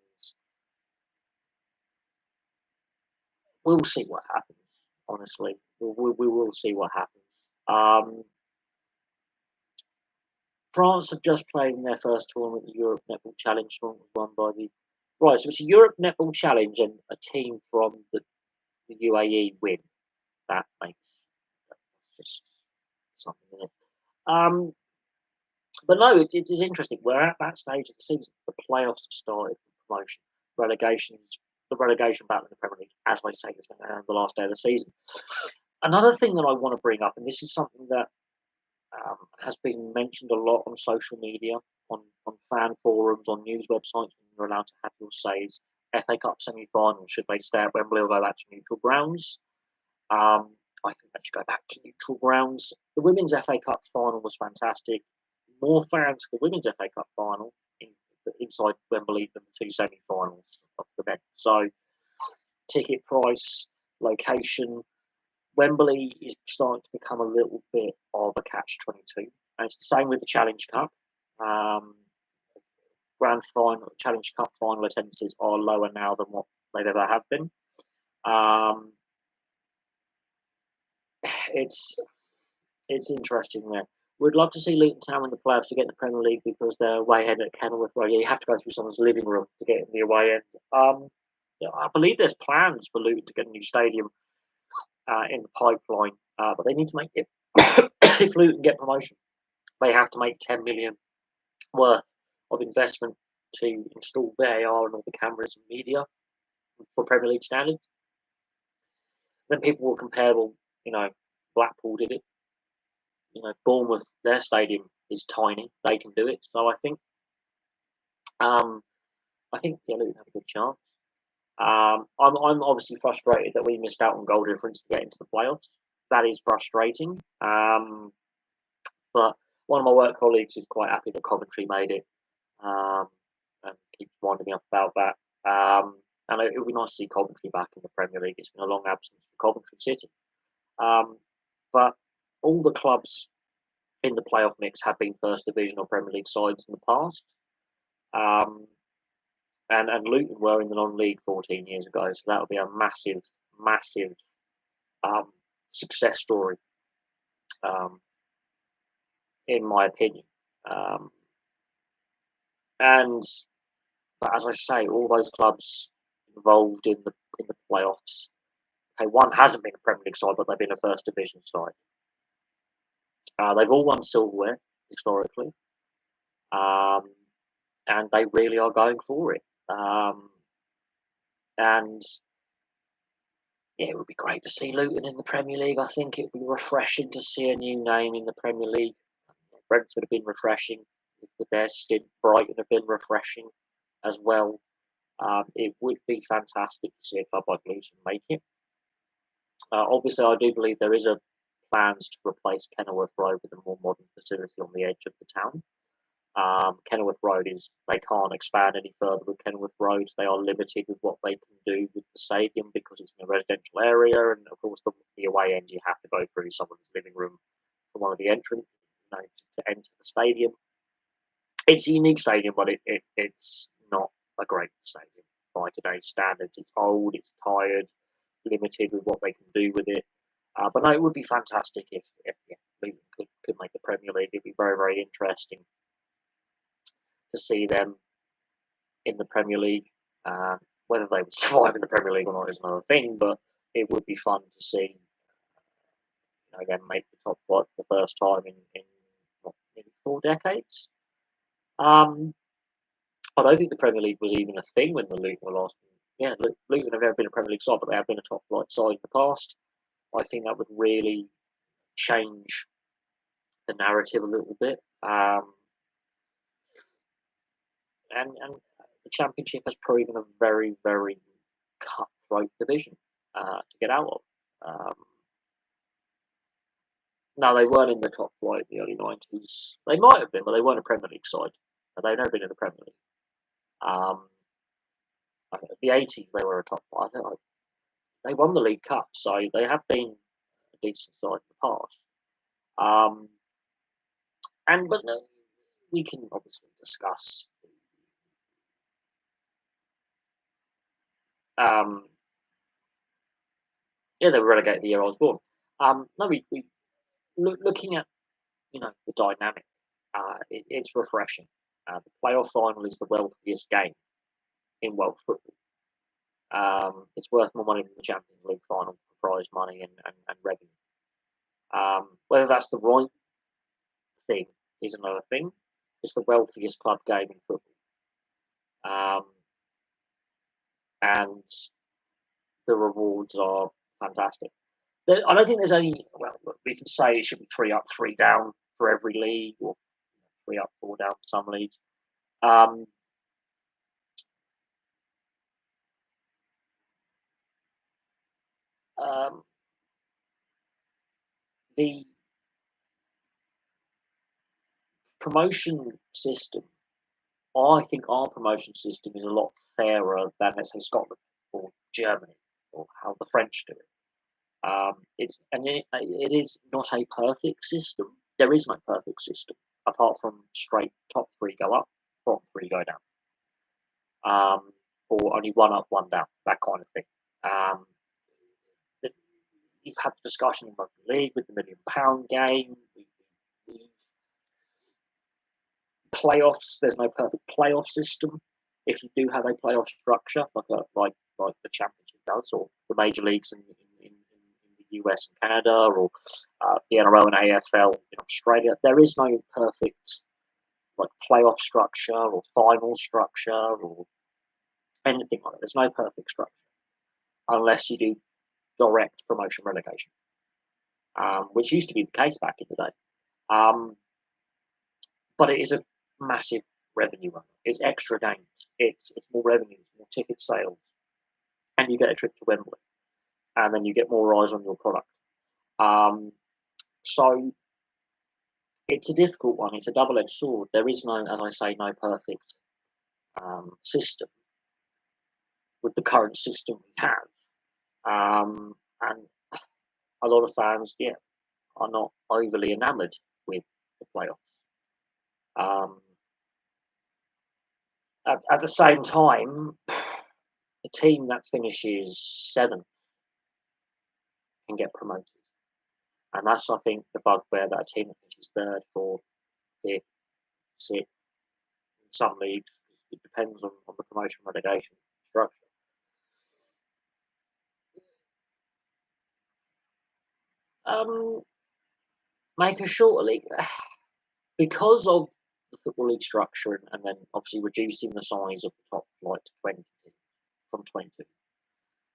Speaker 1: we'll see what happens. Honestly, we will see what happens. France have just played in their first tournament, the Europe Netball Challenge tournament, won by the right. So it's a Europe Netball Challenge, and a team from the UAE win. That makes just something in it. But no, it is interesting. We're at that stage of the season. The playoffs have started, promotion, relegations, the relegation battle in the Premier League, as I say, is the last day of the season. Another thing that I want to bring up, and this is something that has been mentioned a lot on social media, on fan forums, on news websites, when you're allowed to have your says. FA Cup semi-final, should they stay at Wembley or go back to neutral grounds? I think they should go back to neutral grounds. The Women's FA Cup final was fantastic. More fans for the Women's FA Cup final inside Wembley than the two semi-finals of the event. So, ticket price, location, Wembley is starting to become a little bit of a catch-22, and it's the same with the Challenge Cup. Grand final, Challenge Cup final attendances are lower now than what they've ever have been. It's interesting there. We'd love to see Luton Town win the playoffs to get in the Premier League because they're away end at Kenilworth, where you have to go through someone's living room to get in the away end. I believe there's plans for Luton to get a new stadium in the pipeline, but they need to make it. If Luton get promotion, they have to make 10 million worth of investment to install VAR and all the cameras and media for Premier League standards. Then people will compare, well, Blackpool did it. Bournemouth, their stadium is tiny; they can do it. So I think Luton have a good chance. I'm obviously frustrated that we missed out on goal difference to get into the playoffs. That is frustrating. But one of my work colleagues is quite happy that Coventry made it, and keeps winding me up about that. And it would be nice to see Coventry back in the Premier League. It's been a long absence for Coventry City. But all the clubs in the playoff mix have been First Division or Premier League sides in the past. and Luton were in the non-league 14 years ago, so that would be a massive, massive um, success story, um, in my opinion. Um, and but as I say, all those clubs involved in the playoffs. Okay, one hasn't been a Premier League side, but they've been a First Division side. They've all won silverware historically, um, and they really are going for it. And yeah, it would be great to see Luton in the Premier League. I think it would be refreshing to see a new name in the Premier League. Brentford have been refreshing with their stint. Brighton have been refreshing as well. It would be fantastic to see a club like Luton make it. Obviously, I do believe there is a plans to replace Kenilworth Road with a more modern facility on the edge of the town. Kenilworth Road is they can't expand any further with Kenilworth Road. They are limited with what they can do with the stadium because it's in a residential area, and of course the away end you have to go through someone's living room for one of the entrance, to enter the stadium. It's a unique stadium, but it's not a great stadium by today's standards. It's old, it's tired, limited with what they can do with it. But no, it would be fantastic if yeah, Luton could make the Premier League. It'd be very, very interesting to see them in the Premier League. Whether they would survive in the Premier League or not is another thing, but it would be fun to see them make the top flight for the first time in what, maybe 4 decades. I don't think the Premier League was even a thing when the Luton were last. Yeah, Luton have never been a Premier League side, but they have been a top flight side in the past. I think that would really change the narrative a little bit. And the Championship has proven a very, very cutthroat division to get out of. No, they weren't in the top flight in the early 90s. They might have been, but they weren't a Premier League side. They've never been in the Premier League. The 80s, they were a top flight. They won the League Cup, so they have been a decent side in the past. But we can obviously discuss. Yeah, they were relegated the year I was born. No, we looking at the dynamic. It's refreshing. The playoff final is the wealthiest game in world football. It's worth more money than the Champions League final for prize money and revenue. Whether that's the right thing is another thing. It's the wealthiest club game in football. And the rewards are fantastic. I don't think there's only, well, we can say it should be 3 up, 3 down for every league, or 3 up, 4 down for some leagues. The promotion system, I think our promotion system is a lot fairer than, let's say, Scotland or Germany or how the French do it. It is not a perfect system. There is no perfect system apart from straight top 3 go up, bottom 3 go down, or only 1 up, 1 down, that kind of thing. You've had the discussion in rugby league with the £1 million game. Playoffs, there's no perfect playoff system. If you do have a playoff structure, like the Championship does, or the major leagues in the US and Canada, or the NRL and AFL in Australia, there is no perfect playoff structure or final structure or anything like that. There's no perfect structure unless you do direct promotion relegation, which used to be the case back in the day. But it is a massive revenue runner. It's extra games. It's more revenue, more ticket sales, and you get a trip to Wembley, and then you get more eyes on your product. So it's a difficult one. It's a double-edged sword. There is no, as I say, no perfect system with the current system we have, and a lot of fans, are not overly enamoured with the playoffs. At the same time, the team that finishes seventh can get promoted, and that's, I think, the bugbear that a team that finishes third, fourth, fifth, sixth, in some leagues, it depends on the promotion relegation structure. Um, make a shorter league because of the football league structure, and then obviously reducing the size of the top flight to 20 from 22.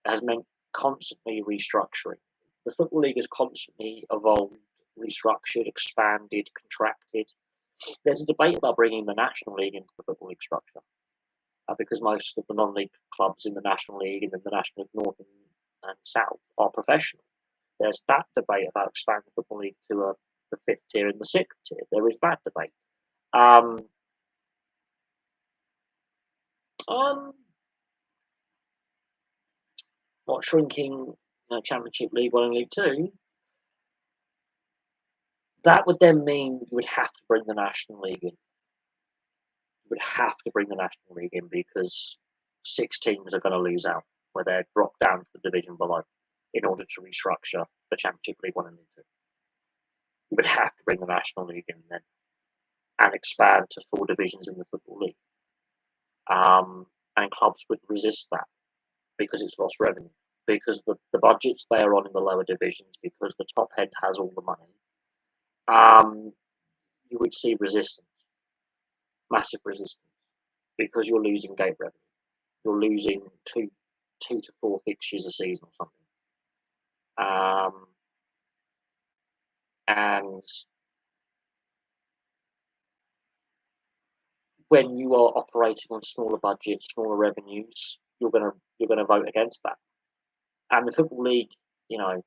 Speaker 1: Has meant constantly restructuring. The Football League has constantly evolved, restructured, expanded, contracted. There's a debate about bringing the National League into the Football League structure because most of the non-league clubs in the National League and in the National League North and South are professional. There's that debate about expanding the Football League to the fifth tier and the sixth tier. There is that debate. Um, um, what shrinking Championship League One and League Two? That would then mean you would have to bring the National League in. You would have to bring the National League in because 6 teams are going to lose out where they're dropped down to the division below in order to restructure the Championship League One and League Two. You would have to bring the National League in then and expand to 4 divisions in the Football League. And clubs would resist that because it's lost revenue, because the budgets they are on in the lower divisions, because the top head has all the money. You would see resistance, massive resistance, because you're losing gate revenue. You're losing two to 4 fixtures a season or something. And when you are operating on smaller budgets, smaller revenues, you're gonna vote against that. And the Football League, in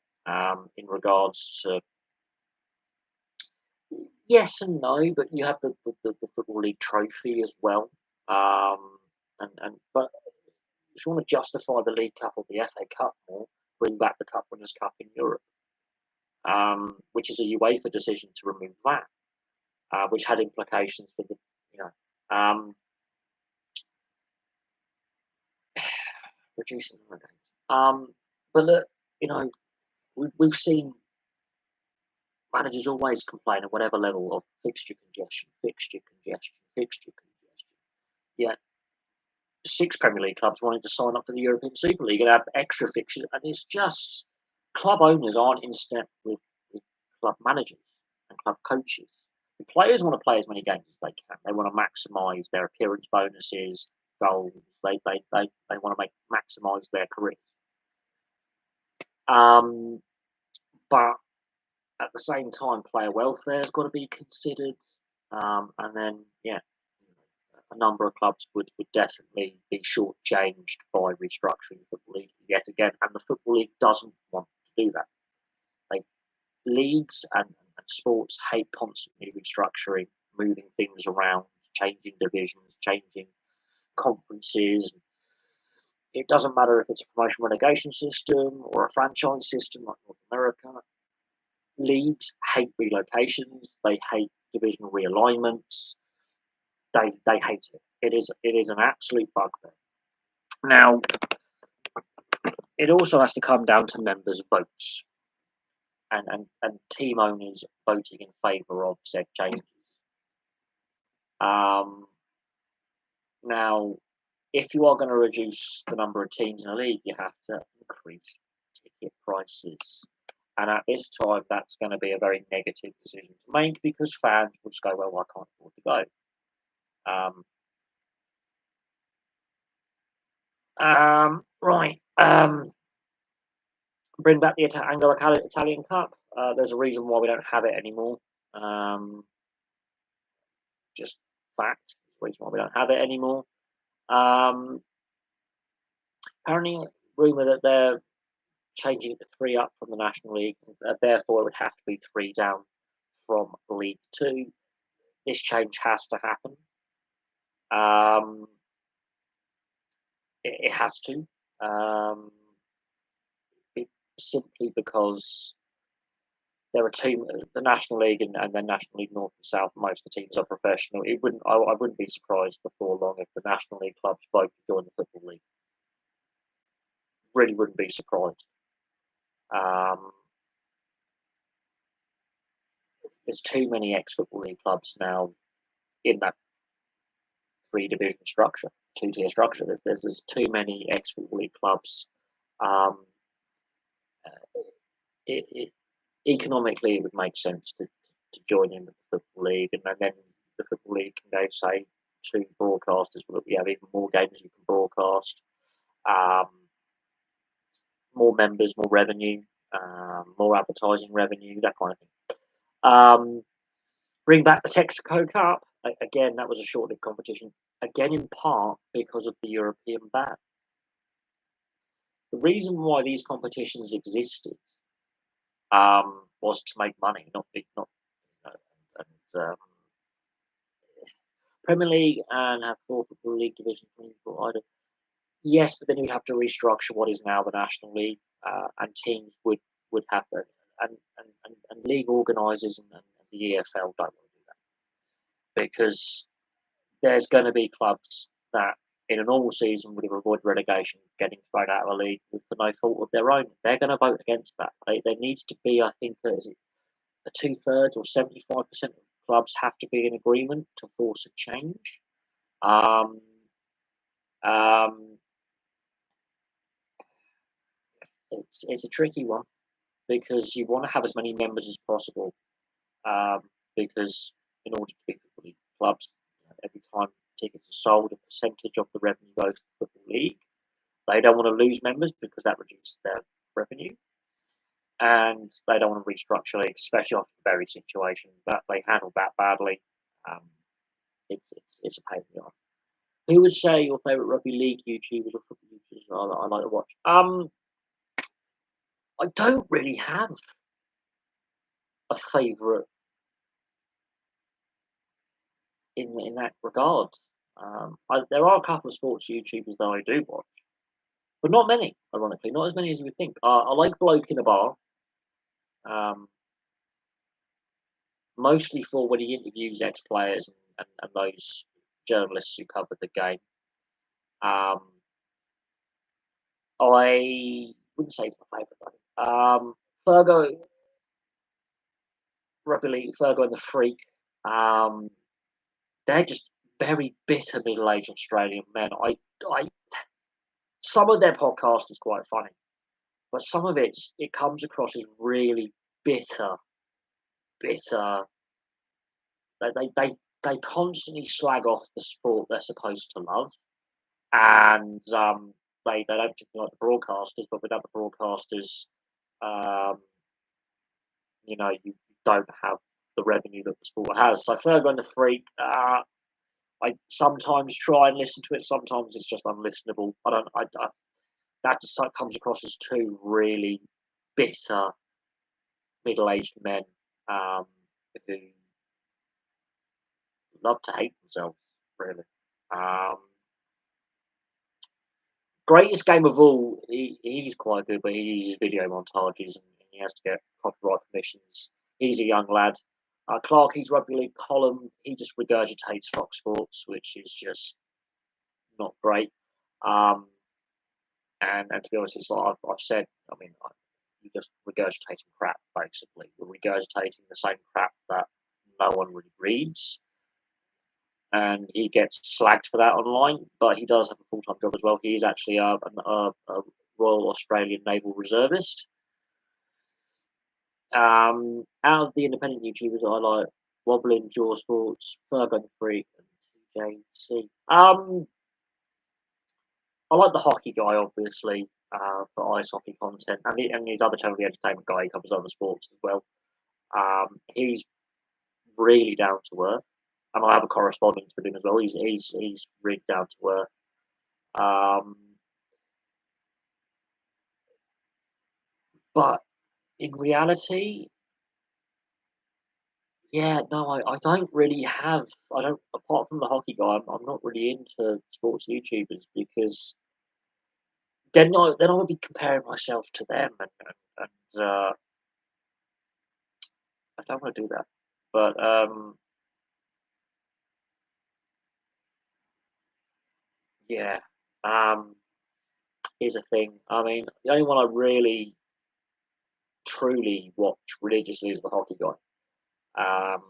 Speaker 1: regards to yes and no, but you have the Football League trophy as well. But if you want to justify the League Cup or the FA Cup more, bring back the Cup Winners' Cup in Europe, which is a UEFA decision to remove that, which had implications for the, reducing the games. But look, we've seen managers always complain at whatever level of fixture congestion, fixture congestion, fixture congestion. Yeah, 6 Premier League clubs wanted to sign up for the European Super League and have extra fixtures, and it's just club owners aren't in step with club managers and club coaches. The players want to play as many games as they can. They want to maximise their appearance bonuses, goals. They want to maximise their careers. But at the same time, player welfare has got to be considered. And then, a number of clubs would definitely be shortchanged by restructuring the Football League yet again. And the Football League doesn't want to do that. Leagues and sports hate constantly restructuring, moving things around, changing divisions, changing conferences. It doesn't matter if it's a promotion relegation system or a franchise system like North America. Leagues hate relocations. They hate divisional realignments. They hate it. It is an absolute bugbear. Now, it also has to come down to members' votes and team owners voting in favour of said changes. Now, if you are going to reduce the number of teams in a league, you have to increase ticket prices. And at this time, that's going to be a very negative decision to make because fans will just go, well, I can't afford to go. Right. Bring back the Anglo-Italian Cup. There's a reason why we don't have it anymore. Just fact. Reason why we don't have it anymore. Apparently, rumour that they're changing it to 3 up from the National League. Therefore, it would have to be 3 down from League Two. This change has to happen. It has to. Simply because there are two, the National League and then National League North and South. Most of the teams are professional. I wouldn't be surprised before long if the National League clubs both join the Football League. Really wouldn't be surprised. Um, there's too many ex-Football League clubs now in that three division structure, two-tier structure. There's too many ex-Football League clubs. Um, it, it economically it would make sense to join in with the Football League, and then the Football League can go say to broadcasters. We have even more games you can broadcast, um, more members, more revenue, more advertising revenue, that kind of thing. Bring back the Texaco Cup again. That was a short-lived competition again, in part because of the European ban. The reason why these competitions existed was to make money, not and Premier League and have four Football League divisions provided. Yes, but then you'd have to restructure what is now the National League, and teams would have to, and league organisers and the EFL don't want to do that because there's going to be clubs that in a normal season would have avoided relegation, getting thrown out of a league for no fault of their own. They're going to vote against that. There needs to be, I think, is it a 2/3 or 75% of clubs have to be in agreement to force a change. Um, um, it's a tricky one because you want to have as many members as possible. Um, because in order to be football clubs, every time tickets are sold, a percentage of the revenue goes to the football league. They don't want to lose members because that reduces their revenue, and they don't want to restructure leagues, especially after the Berry situation. That they handled that badly. Um, it's a pain in the ass. Who would say your favourite rugby league YouTubers or football YouTubers I like to watch? I don't really have a favourite in that regard. There are a couple of sports YouTubers that I do watch, but not many. Ironically, not as many as you would think. I like Bloke in a Bar, um, mostly for when he interviews ex-players and those journalists who covered the game. Um, I wouldn't say it's my favourite. Fergo, Rugby League, Fergo and the Freak. Um, they're just very bitter middle-aged Australian men. I Some of their podcast is quite funny, but some of it comes across as really bitter, bitter. They constantly slag off the sport they're supposed to love, and they don't particularly like the broadcasters. But without the broadcasters, um, you don't have the revenue that the sport has. So Fergo and the Freak, I sometimes try and listen to it. Sometimes it's just unlistenable. I don't. That just comes across as two really bitter middle-aged men um, who love to hate themselves. Really. Um, Greatest game of all. He's quite good, but he uses video montages and he has to get copyright permissions. He's a young lad. Clarkie's rugby league column. He just regurgitates Fox Sports, which is just not great. Um, and to be honest, it's like I've said. I mean, you're just regurgitating crap. Basically, you're regurgitating the same crap that no one really reads, and he gets slagged for that online. But he does have a full-time job as well. He's actually a Royal Australian Naval Reservist. Out of the independent YouTubers, I like Wobbling, Jaw Sports, Fergo Freak, and TJC. I like the hockey guy, obviously, for ice hockey content, and his other channel, the entertainment guy, he covers other sports as well. He's really down to earth, and I have a correspondence with him as well. He's really down to earth. But in reality, yeah, no, I don't really have. I don't, apart from the hockey guy, I'm not really into sports YouTubers because then I would be comparing myself to them, and I don't want to do that. But yeah, um, here's a thing. I mean, the only one I really truly watch religiously is the hockey guy. Um,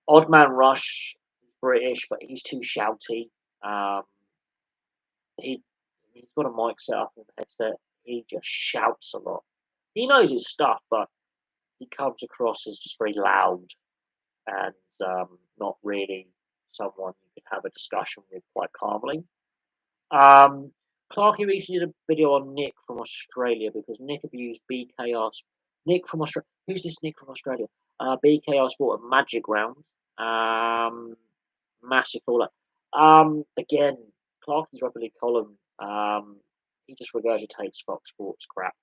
Speaker 1: Odd Man Rush, British, but he's too shouty. Um, he he's got a mic set up in the headset. He just shouts a lot. He knows his stuff, but he comes across as just very loud and not really someone you could have a discussion with quite calmly. Um, Clarky recently did a video on Nick from Australia because Nick abused BKR. Nick from Australia. Who's this Nick from Australia? BKR Sport at Magic Round. Um, Massive fallout. Again, Clarky's rugby league column. He just regurgitates Fox Sports crap.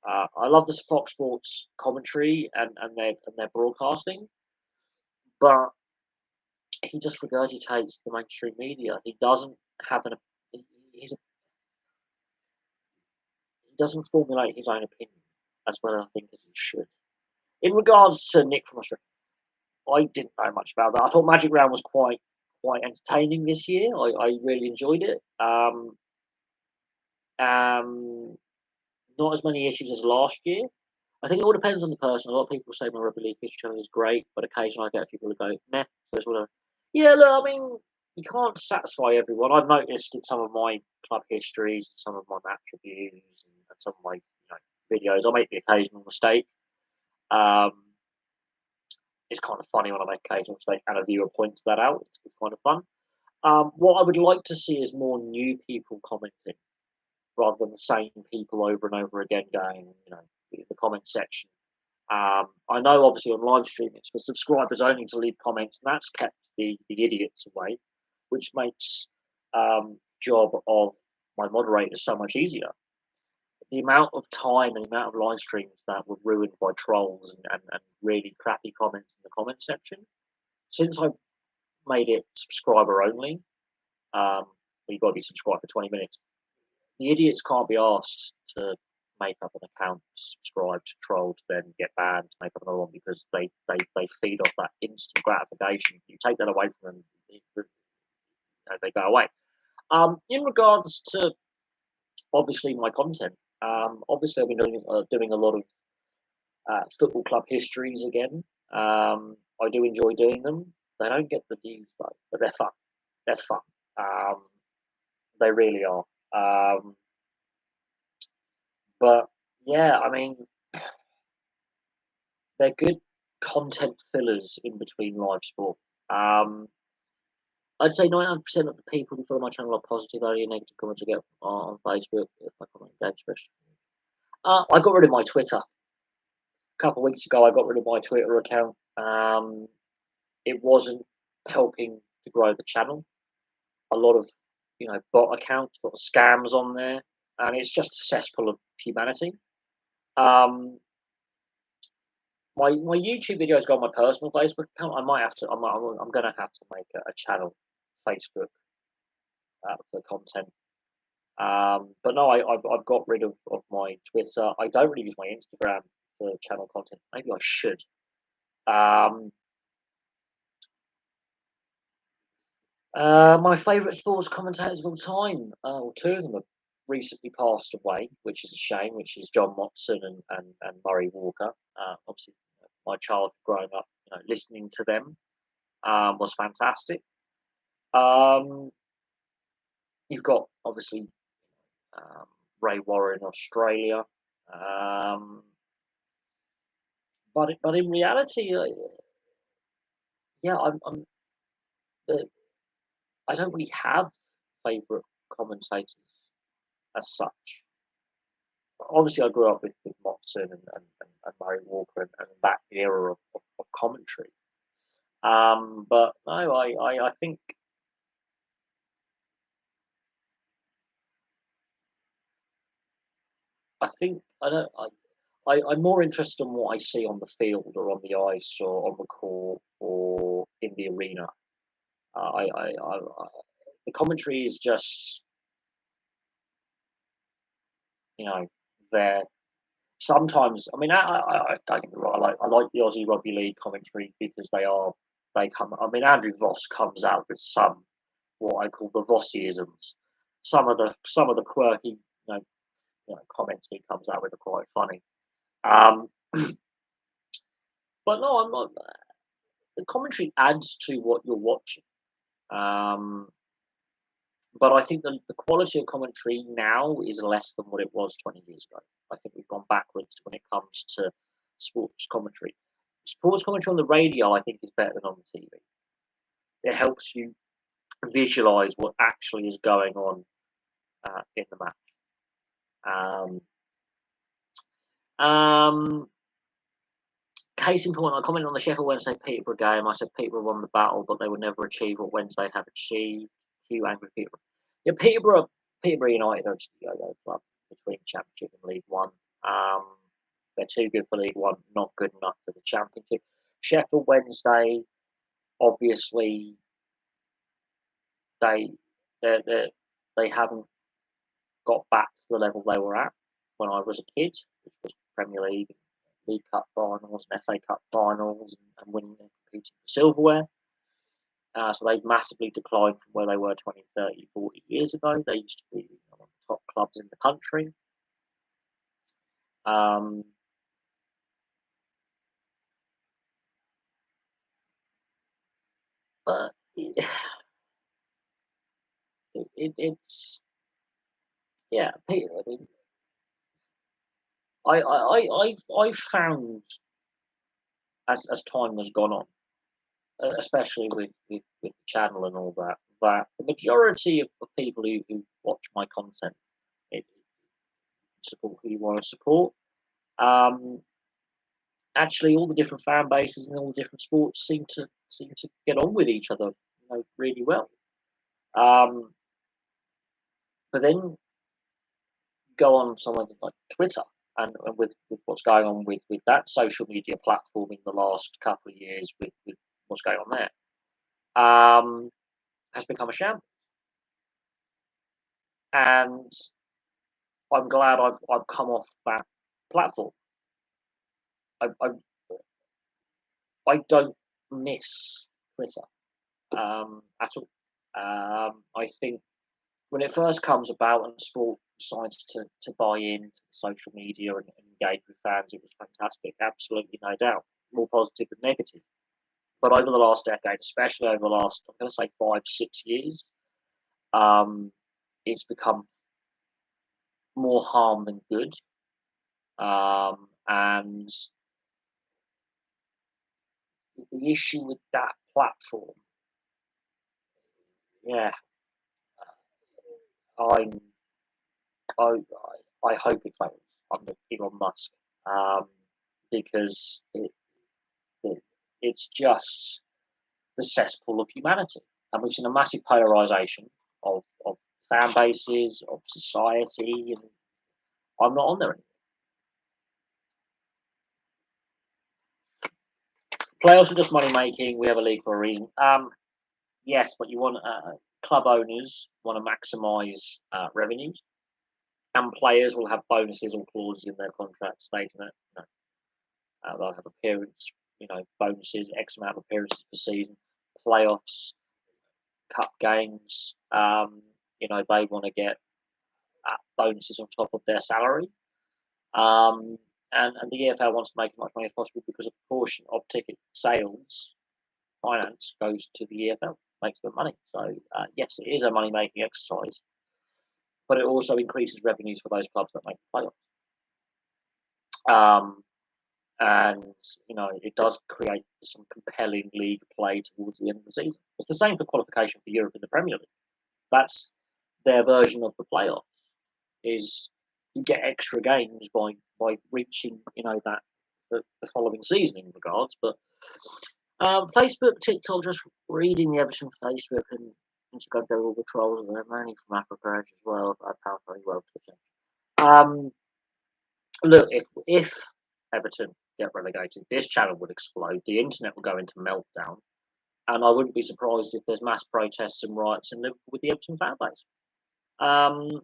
Speaker 1: I love this Fox Sports commentary and their broadcasting, but he just regurgitates the mainstream media. He doesn't have an. He's he doesn't formulate his own opinion as well, I think, as he should. In regards to Nick from Australia, I didn't know much about that. I thought Magic Round was quite entertaining this year. I really enjoyed it. Um, Not as many issues as last year. I think it all depends on the person. A lot of people say my rugby league history channel is great, but occasionally I get people who go, meh. So it's whatever. Yeah, look, I mean, you can't satisfy everyone. I've noticed in some of my club histories, some of my match reviews, and some of my videos, I make the occasional mistake. Um, it's kind of funny when I make occasional mistake and a viewer points that out. It's kind of fun. What I would like to see is more new people commenting rather than the same people over and over again going, in the comment section. I know obviously on live stream it's for subscribers only to leave comments, and that's kept the idiots away, which makes job of my moderators so much easier. The amount of time and the amount of live streams that were ruined by trolls and really crappy comments in the comment section. Since I made it subscriber only, you've got to be subscribed for 20 minutes. The idiots can't be asked to make up an account, subscribe to troll, to then get banned, to make up another one because they feed off that instant gratification. You take that away from them, they go away. In regards to obviously my content, obviously I've been doing a lot of football club histories again. I do enjoy doing them. They don't get the views though, but they're fun. They're fun. Um, they really are. But yeah, I mean, they're good content fillers in between live sport. Um, I'd say 99% of the people who follow my channel are positive, only negative comments I get on Facebook if I comment games, especially. I got rid of my Twitter a couple of weeks ago. I got rid of my Twitter account. It wasn't helping to grow the channel. A lot of bot accounts, got scams on there, and it's just a cesspool of humanity. Um, my YouTube videos go on my personal Facebook account. I might have to. I'm going to have to make a channel Facebook for content. But no, I've got rid of my Twitter. I don't really use my Instagram for channel content. Maybe I should. Um, my favourite sports commentators of all time. Well, two of them have recently passed away, which is a shame. Which is John Motson and Murray Walker. Obviously, my child growing up, listening to them was fantastic. Um, you've got obviously um, Ray Warren, Australia. Um, but in reality, yeah, uh, I don't really have favourite commentators as such. Obviously, I grew up with Motson and Murray Walker and that era of commentary. But no, I think I don't I'm more interested in what I see on the field or on the ice or on the court or in the arena. The commentary is just you know there. sometimes, I mean, I don't get me wrong, I like the Aussie Rugby League commentary because they come. I mean, Andrew Voss comes out with some what I call the Vossisms. Some of the quirky, comments he comes out with are quite funny. Um, but no, I'm not. The commentary adds to what you're watching. Um, but I think the quality of commentary now is less than what it was 20 years ago. I think we've gone backwards when it comes to sports commentary. Sports commentary on the radio, I think, is better than on the TV. It helps you visualize what actually is going on in the match. Um, um, Case in point, I commented on the Sheffield Wednesday Peterborough game. I said Peterborough won the battle, but they would never achieve what Wednesday have achieved. Hugh angry Peterborough. Yeah, Peterborough United are just a yo-yo club between Championship and League One. Um, they're too good for League One, not good enough for the Championship. Sheffield Wednesday, obviously, they they they haven't got back to the level they were at when I was a kid, which was Premier League, League Cup finals, and FA Cup finals, and winning and competing for silverware. So they've massively declined from where they were 20, 30, 40 years ago. They used to be one of the top clubs in the country. Um, but it's yeah. I mean, I found as time has gone on, especially with the channel and all that, that the majority of people who watch my content, it, support who you want to support. Um, Actually, all the different fan bases and all the different sports seem to get on with each other, really well. Um, but then go on somewhere like Twitter, and with what's going on with that social media platform in the last couple of years, with what's going on there, has become a shambles. And I'm glad I've come off that platform. I I don't miss Twitter at all. I think when it first comes about and sport decides to buy into social media and engage with fans, it was fantastic, absolutely no doubt, more positive than negative. But over the last decade, especially over the last, I'm going to say 5, 6 years, um, it's become more harm than good. And the issue with that platform, yeah, I'm I I hope it fails under Elon Musk, um, because it's just the cesspool of humanity, and we've seen a massive polarization of fan bases, of society, and I'm not on there anymore. Playoffs are just money making. We have a league for a reason. Yes, but you want club owners want to maximise revenues, and players will have bonuses or clauses in their contract stating that they'll have appearance, bonuses, X amount of appearances per season, playoffs, cup games. They want to get bonuses on top of their salary. And the EFL wants to make as much money as possible because a portion of ticket sales finance goes to the EFL, makes them money. So, yes, it is a money making exercise, but it also increases revenues for those clubs that make the playoffs. And it does create some compelling league play towards the end of the season. It's the same for qualification for Europe in the Premier League. That's their version of the playoffs. Is you get extra games by reaching that the following season in regards. But Facebook, TikTok, just reading the Everton Facebook and to go there all the trolls and they're mainly from Africa as well. I found very well to look, if Everton get relegated, this channel would explode. The internet will go into meltdown, and I wouldn't be surprised if there's mass protests and riots in Liverpool with the Everton fan base. Um,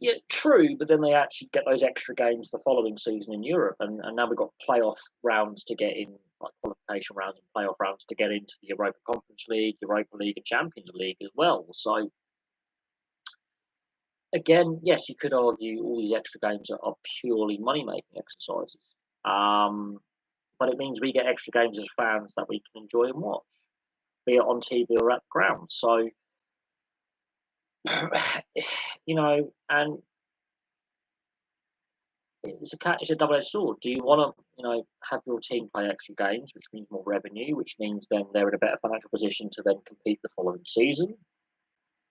Speaker 1: Yeah, true, but then they actually get those extra games the following season in Europe, and now we've got playoff rounds to get in, like qualification rounds and playoff rounds to get into the Europa Conference League, Europa League, and Champions League as well. So again, yes, you could argue all these extra games are purely money making exercises, um, but it means we get extra games as fans that we can enjoy and watch, be it on TV or at the ground. So and it's a double-edged sword. Do you want to, have your team play extra games, which means more revenue, which means then they're in a better financial position to then compete the following season,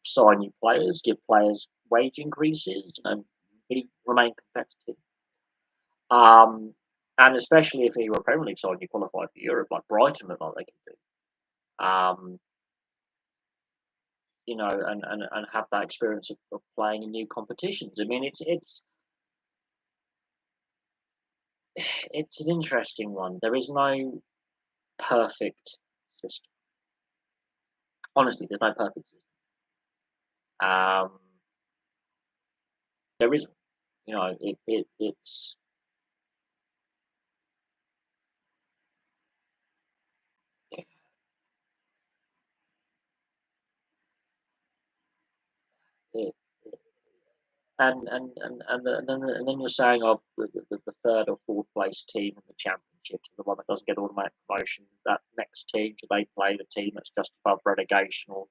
Speaker 1: sign new players, give players wage increases, and remain competitive. And especially if you're a Premier League side, you qualify for Europe, like Brighton look like they can do. And have that experience of playing in new competitions. I mean, it's an interesting one. There is no perfect system. Honestly, there's no perfect system. Um, there isn't. It's it, and then you're saying, oh, the third or fourth place team in the championship, the one that doesn't get automatic promotion, that next team, do they play the team that's just above relegation or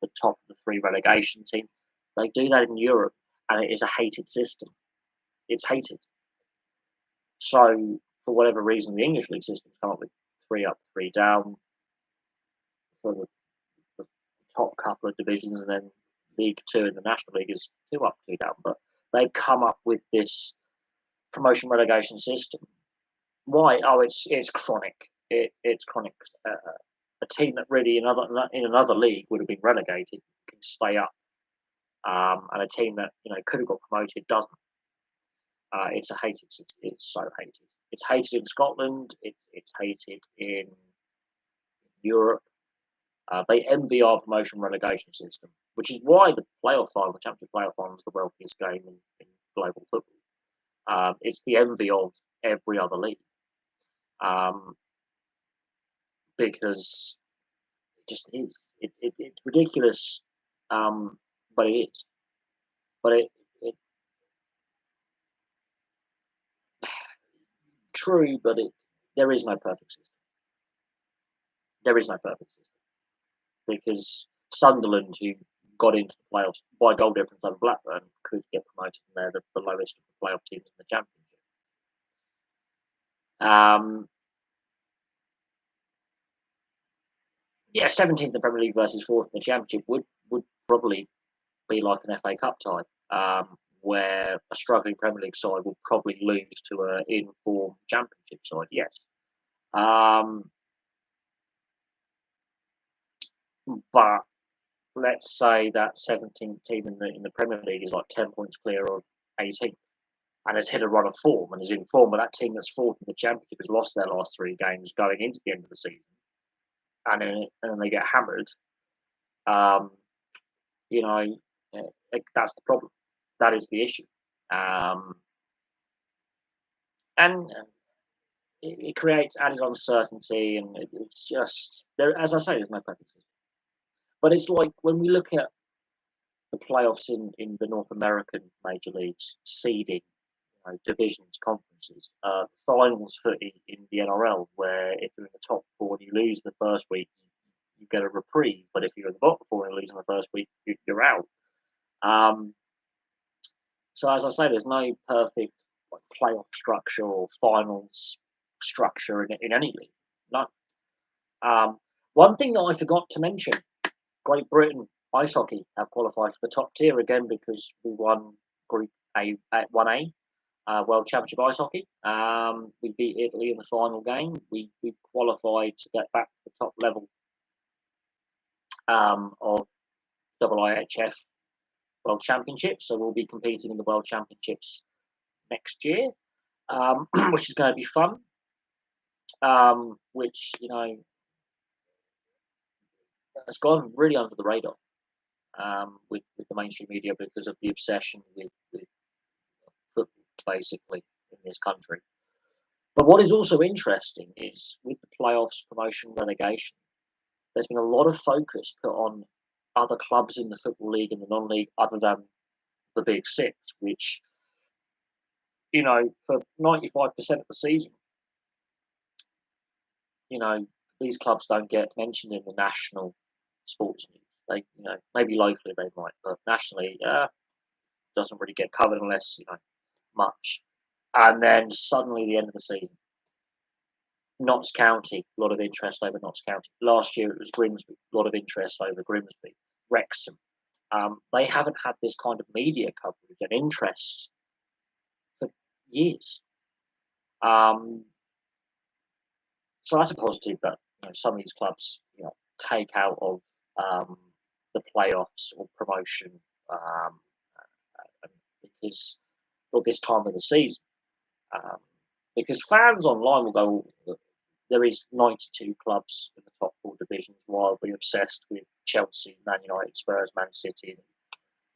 Speaker 1: the top of the three relegation team? They do that in Europe, and it is a hated system. It's hated. So for whatever reason, the English league system's come up with three up, three down for the top couple of divisions, and then League Two in the National League is two up, two down. But they've come up with this promotion relegation system. Why? Oh, it's chronic. It's chronic. A team that really in another league would have been relegated can stay up, and a team that could have got promoted doesn't. It's a hated. It's so hated. It's hated in Scotland. It's hated in Europe. They envy our promotion relegation system, which is why the playoff final, the championship playoff final, is the wealthiest game in global football. It's the envy of every other league, um, because it just is. It's ridiculous, but it is. But it true, but there is no perfect system. There is no perfect system because Sunderland, who got into the playoffs by goal difference over Blackburn, could get promoted, and they're the lowest of the playoff teams in the championship. Um, yeah, 17th in the Premier League versus fourth in the Championship would probably be like an FA Cup tie, where a struggling Premier League side will probably lose to an in-form Championship side. Yes, um, but let's say that 17th team in the Premier League is like 10 points clear of 18th, and has hit a run of form and is in form. But that team that's fourth in the Championship has lost their last three games going into the end of the season, and then they get hammered. Um, you know, that's the problem. That is the issue. Um, and it creates added uncertainty, and it's just there. As I say, there's no perfect system. But it's like when we look at the playoffs in the North American major leagues, seeding, divisions, conferences, finals for in the NRL, where if you're in the top four and you lose the first week, you get a reprieve. But if you're in the bottom four and you lose in the first week, you're out. Um, So as I say, there's no perfect playoff structure or finals structure in any league. No. One thing that I forgot to mention: Great Britain ice hockey have qualified for the top tier again because we won Group A, 1A, World Championship ice hockey. We beat Italy in the final game. We qualified to get back to the top level of IIHF World Championships. So we'll be competing in the World Championships next year, which is going to be fun. Which has gone really under the radar. with the mainstream media because of the obsession with football, basically, in this country. But what is also interesting is with the playoffs, promotion, relegation, there's been a lot of focus put on other clubs in the Football League and the non-league other than the Big Six, which, for 95% of the season, you know, these clubs don't get mentioned in the national sports news. They, maybe locally they might, but nationally, doesn't really get covered unless, much. And then suddenly the end of the season, Notts County, a lot of interest over Notts County. Last year it was Grimsby, a lot of interest over Grimsby. Wrexham. They haven't had this kind of media coverage and interest for years. So that's a positive that some of these clubs take out of the playoffs or promotion um, because of this time of the season. Um, because fans online will go, there is 92 clubs in the top four divisions, wildly obsessed with Chelsea, Man United, Spurs, Man City,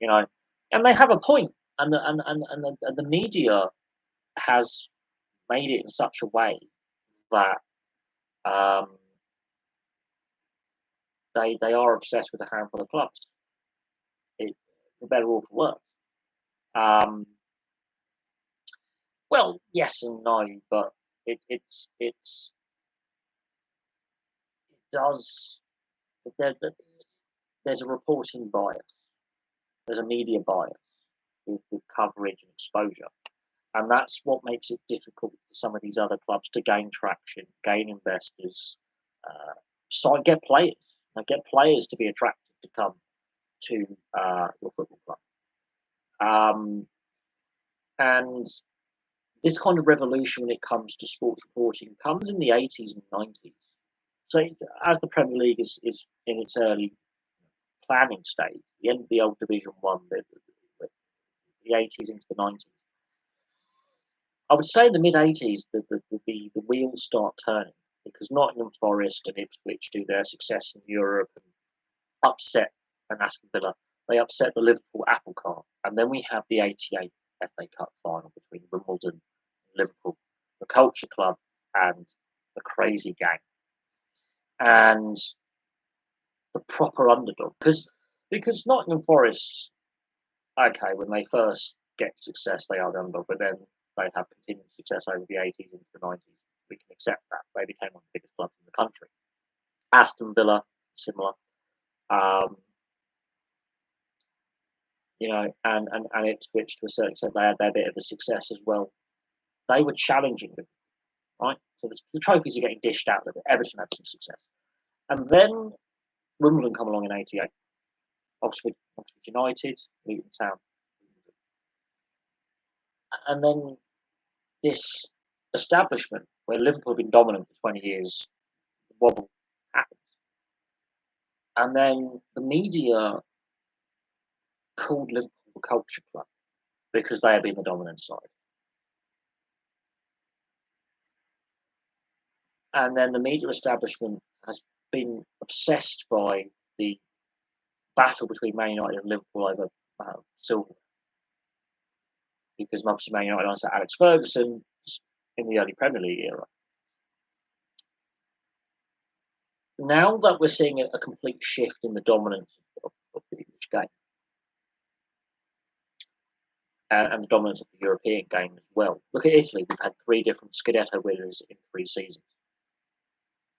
Speaker 1: you know, and they have a point, and the media has made it in such a way that um, they are obsessed with a handful of clubs, for better or for worse. Um, well, yes and no, but it does there, there's a reporting bias, there's a media bias with coverage and exposure. And that's what makes it difficult for some of these other clubs to gain traction, gain investors, get players, get players to be attracted to come to your football club. And this kind of revolution when it comes to sports reporting comes in the 80s and 90s. So as the Premier League is in its early planning stage, the end of the old Division One, the 80s into the 90s, I would say in the mid 80s the wheels start turning because Nottingham Forest and Ipswich do their success in Europe and upset and Aston Villa. They upset the Liverpool apple cart, and then we have the '88 FA Cup final between Wimbledon and Liverpool, the Culture Club and the Crazy Gang, and the proper underdog. Because Nottingham Forest, okay, when they first get success, they are the underdog, but then they have continued success over the 80s into the 90s. We can accept that. They became one of the biggest clubs in the country. Aston Villa, similar. Um, and Ipswich to a certain extent, they had their bit of a success as well. They were challenging them, right? So the trophies are getting dished out a little bit. Everton had some success. And then Wimbledon come along in '88. Oxford United, Luton Town. And then this establishment where Liverpool have been dominant for 20 years, wobble happens. And then the media called Liverpool the Culture Club because they have been the dominant side. And then the media establishment has been obsessed by the battle between Man United and Liverpool over silver. Because obviously Man United under Alex Ferguson in the early Premier League era. Now that we're seeing a complete shift in the dominance of the English game and the dominance of the European game as well. Look at Italy. We've had 3 different Scudetto winners in 3 seasons,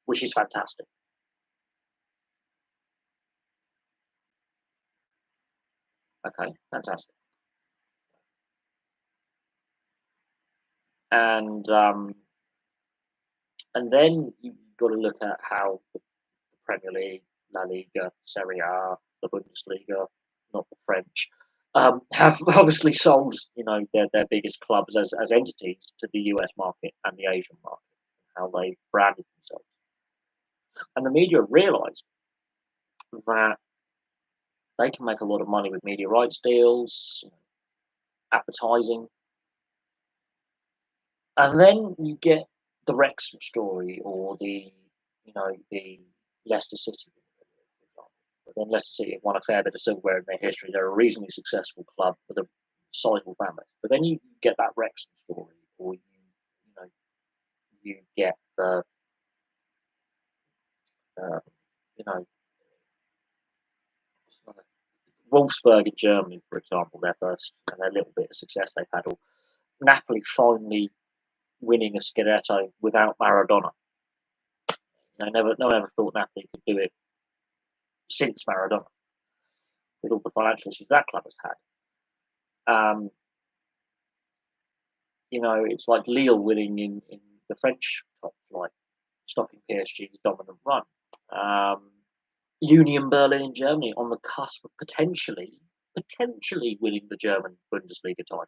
Speaker 1: which is fantastic. Okay, fantastic. And then you've got to look at how the Premier League, La Liga, Serie A, the Bundesliga, not the French, have obviously sold, their biggest clubs as entities to the US market and the Asian market, how they branded themselves. And the media realised that they can make a lot of money with media rights deals, advertising, and then you get the Wrexham story or the Leicester City, for example, But then Leicester City have won a fair bit of silverware in their history. They're a reasonably successful club with a sizable fan base. But then you get that Wrexham story, or you know you get the uh, you know Wolfsburg in Germany, for example, their first and their little bit of success they've had, or Napoli finally winning a Scudetto without Maradona. No one ever thought Napoli could do it since Maradona, with all the financial issues that club has had. It's like Lille winning in the French top flight, stopping PSG's dominant run. Union Berlin in Germany on the cusp of potentially winning the German Bundesliga title,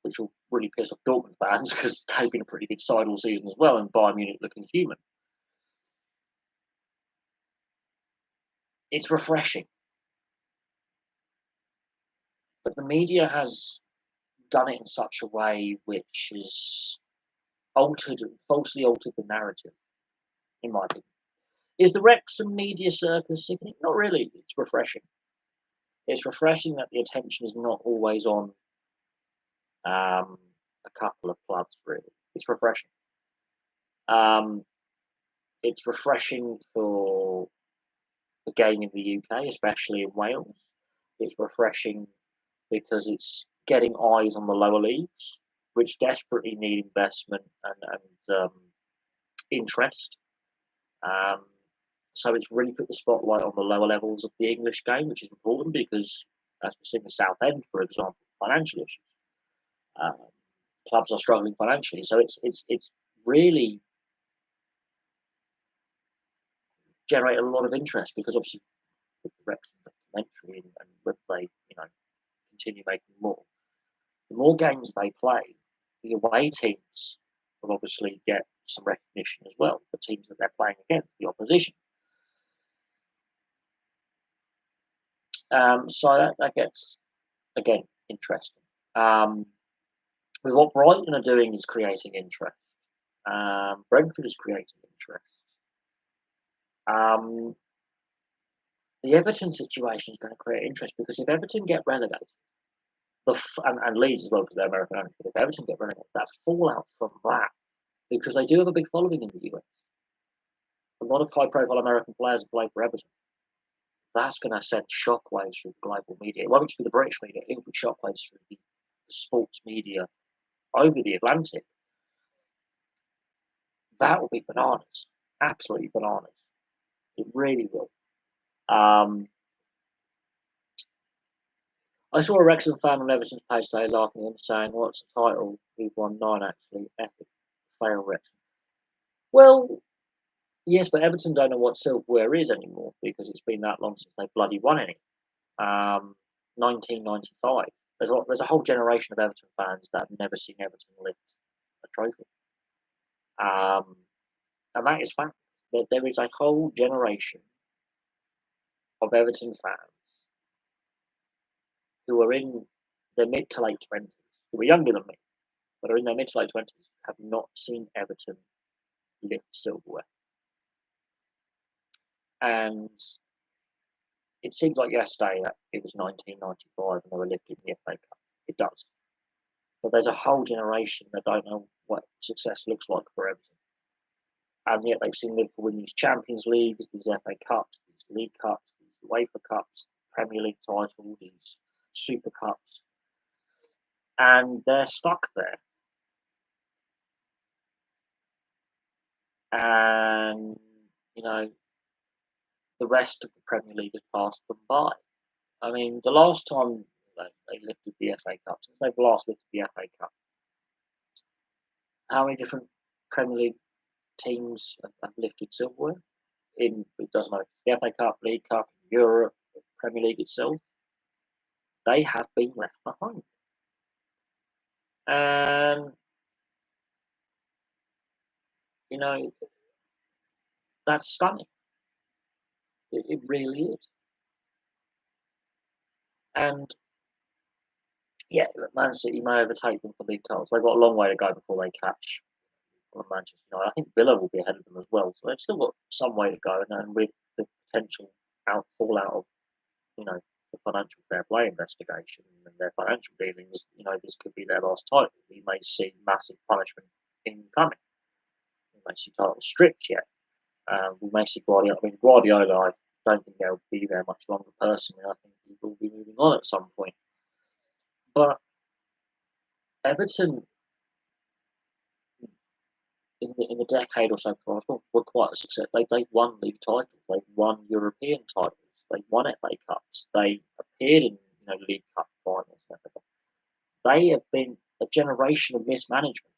Speaker 1: which will really piss off Dortmund fans because they've been a pretty good side all season as well, and Bayern Munich looking human. It's refreshing, but the media has done it in such a way which has falsely altered the narrative, in my opinion. Is the Wrexham media circus sickening? Not really. It's refreshing. It's refreshing that the attention is not always on a couple of clubs, really. It's refreshing. Um, it's refreshing for the game in the UK, especially in Wales. It's refreshing because it's getting eyes on the lower leagues, which desperately need investment and interest. Um, so it's really put the spotlight on the lower levels of the English game, which is important because, as we see in the Southend, for example, financial issues. Um, Clubs are struggling financially, so it's really generated a lot of interest because obviously with the Wrexham documentary and whether they continue making more, the more games they play, the away teams will obviously get some recognition as well. The teams that they're playing against, the opposition. So that gets again interesting. With what Brighton are doing is creating interest. Brentford is creating interest. The Everton situation is going to create interest because if Everton get relegated, and Leeds as well because they're American owned, but if Everton get relegated, that fallout from that, because they do have a big following in the US. A lot of high-profile American players play for Everton. That's going to send shockwaves through the global media. It won't just be the British media; it will be shockwaves through the sports media over the Atlantic. That will be bananas, absolutely bananas. It really will. I saw a Wrexham fan on Everton's page today laughing and saying, "What's the title? We've won 9, actually. Epic fail, Wrexham." Well, yes, but Everton don't know what silverware is anymore because it's been that long since they bloody won any. 1995. There's a whole generation of Everton fans that have never seen Everton lift a trophy. And that is fact. There is a whole generation of Everton fans who are in their mid to late 20s, who are younger than me, but are in their mid to late 20s, have not seen Everton lift silverware. And it seems like yesterday that it was 1995 and they were lifting the FA Cup. It does. But there's a whole generation that don't know what success looks like for Everton. And yet they've seen Liverpool win these Champions Leagues, these FA Cups, these League Cups, these UEFA Cups, Premier League title, these Super Cups. And they're stuck there. And, the rest of the Premier League has passed them by. I mean, the last time they lifted the FA Cup, since they've last lifted the FA Cup, how many different Premier League teams have lifted silverware? It doesn't matter. The FA Cup, League Cup, Europe, Premier League itself, they have been left behind. And, that's stunning. It really is. And, yeah, Man City may overtake them for league titles. They've got a long way to go before they catch Manchester United. I think Villa will be ahead of them as well. So they've still got some way to go. And with the potential fallout of the financial fair play investigation and their financial dealings. This could be their last title. We may see massive punishment incoming. We may see titles stripped yet. We may see Guardiola. I mean, Guardiola, I don't think they'll be there much longer personally. I think he will be moving on at some point. But Everton, in the decade or so before, were quite a success. They've won league titles. They've won European titles. They've won FA Cups. They appeared in League Cup finals. They have been a generation of mismanagement,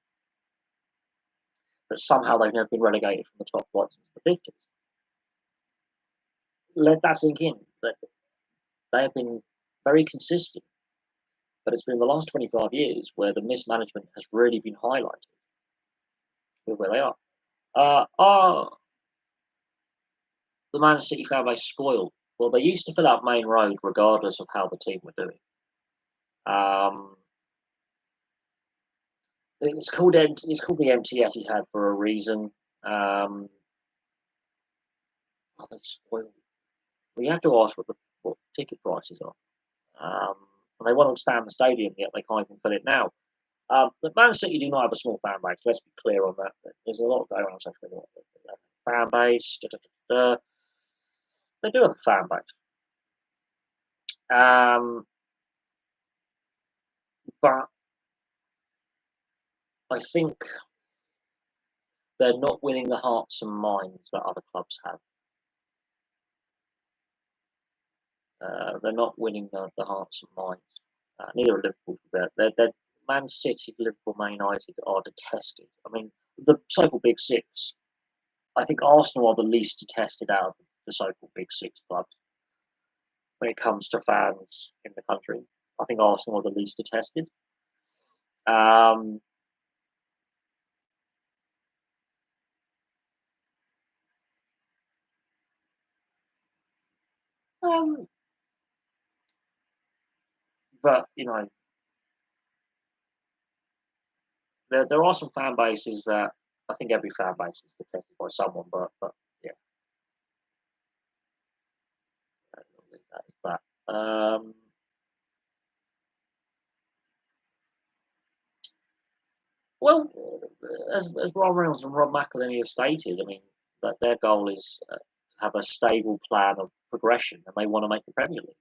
Speaker 1: but somehow they've never been relegated from the top flight since the 50s. Let that sink in. That they have been very consistent, but it's been the last 25 years where the mismanagement has really been highlighted with where they are. Are the Man City fan base spoiled? Well, they used to fill out Main Road regardless of how the team were doing. It's called the empty Etihad for a reason. They spoiled. We have to ask what ticket prices are. And they want to expand the stadium, yet they can't even fill it now. But Man City do not have a small fan base. Let's be clear on that. There's a lot going on social media. Fan base. They do have a fan base. But I think they're not winning the hearts and minds that other clubs have. They're not winning the hearts and minds. Neither are Liverpool. They're Man City, Liverpool, Man United are detested. I mean, the so-called Big Six. I think Arsenal are the least detested out of the so-called Big Six clubs when it comes to fans in the country. I think Arsenal are the least detested. But there are some fan bases that I think every fan base is detested by someone. But yeah, that is that. Well, as Ron Reynolds and Rob McElhenney have stated, I mean, that their goal is to have a stable plan of progression, and they want to make the Premier League.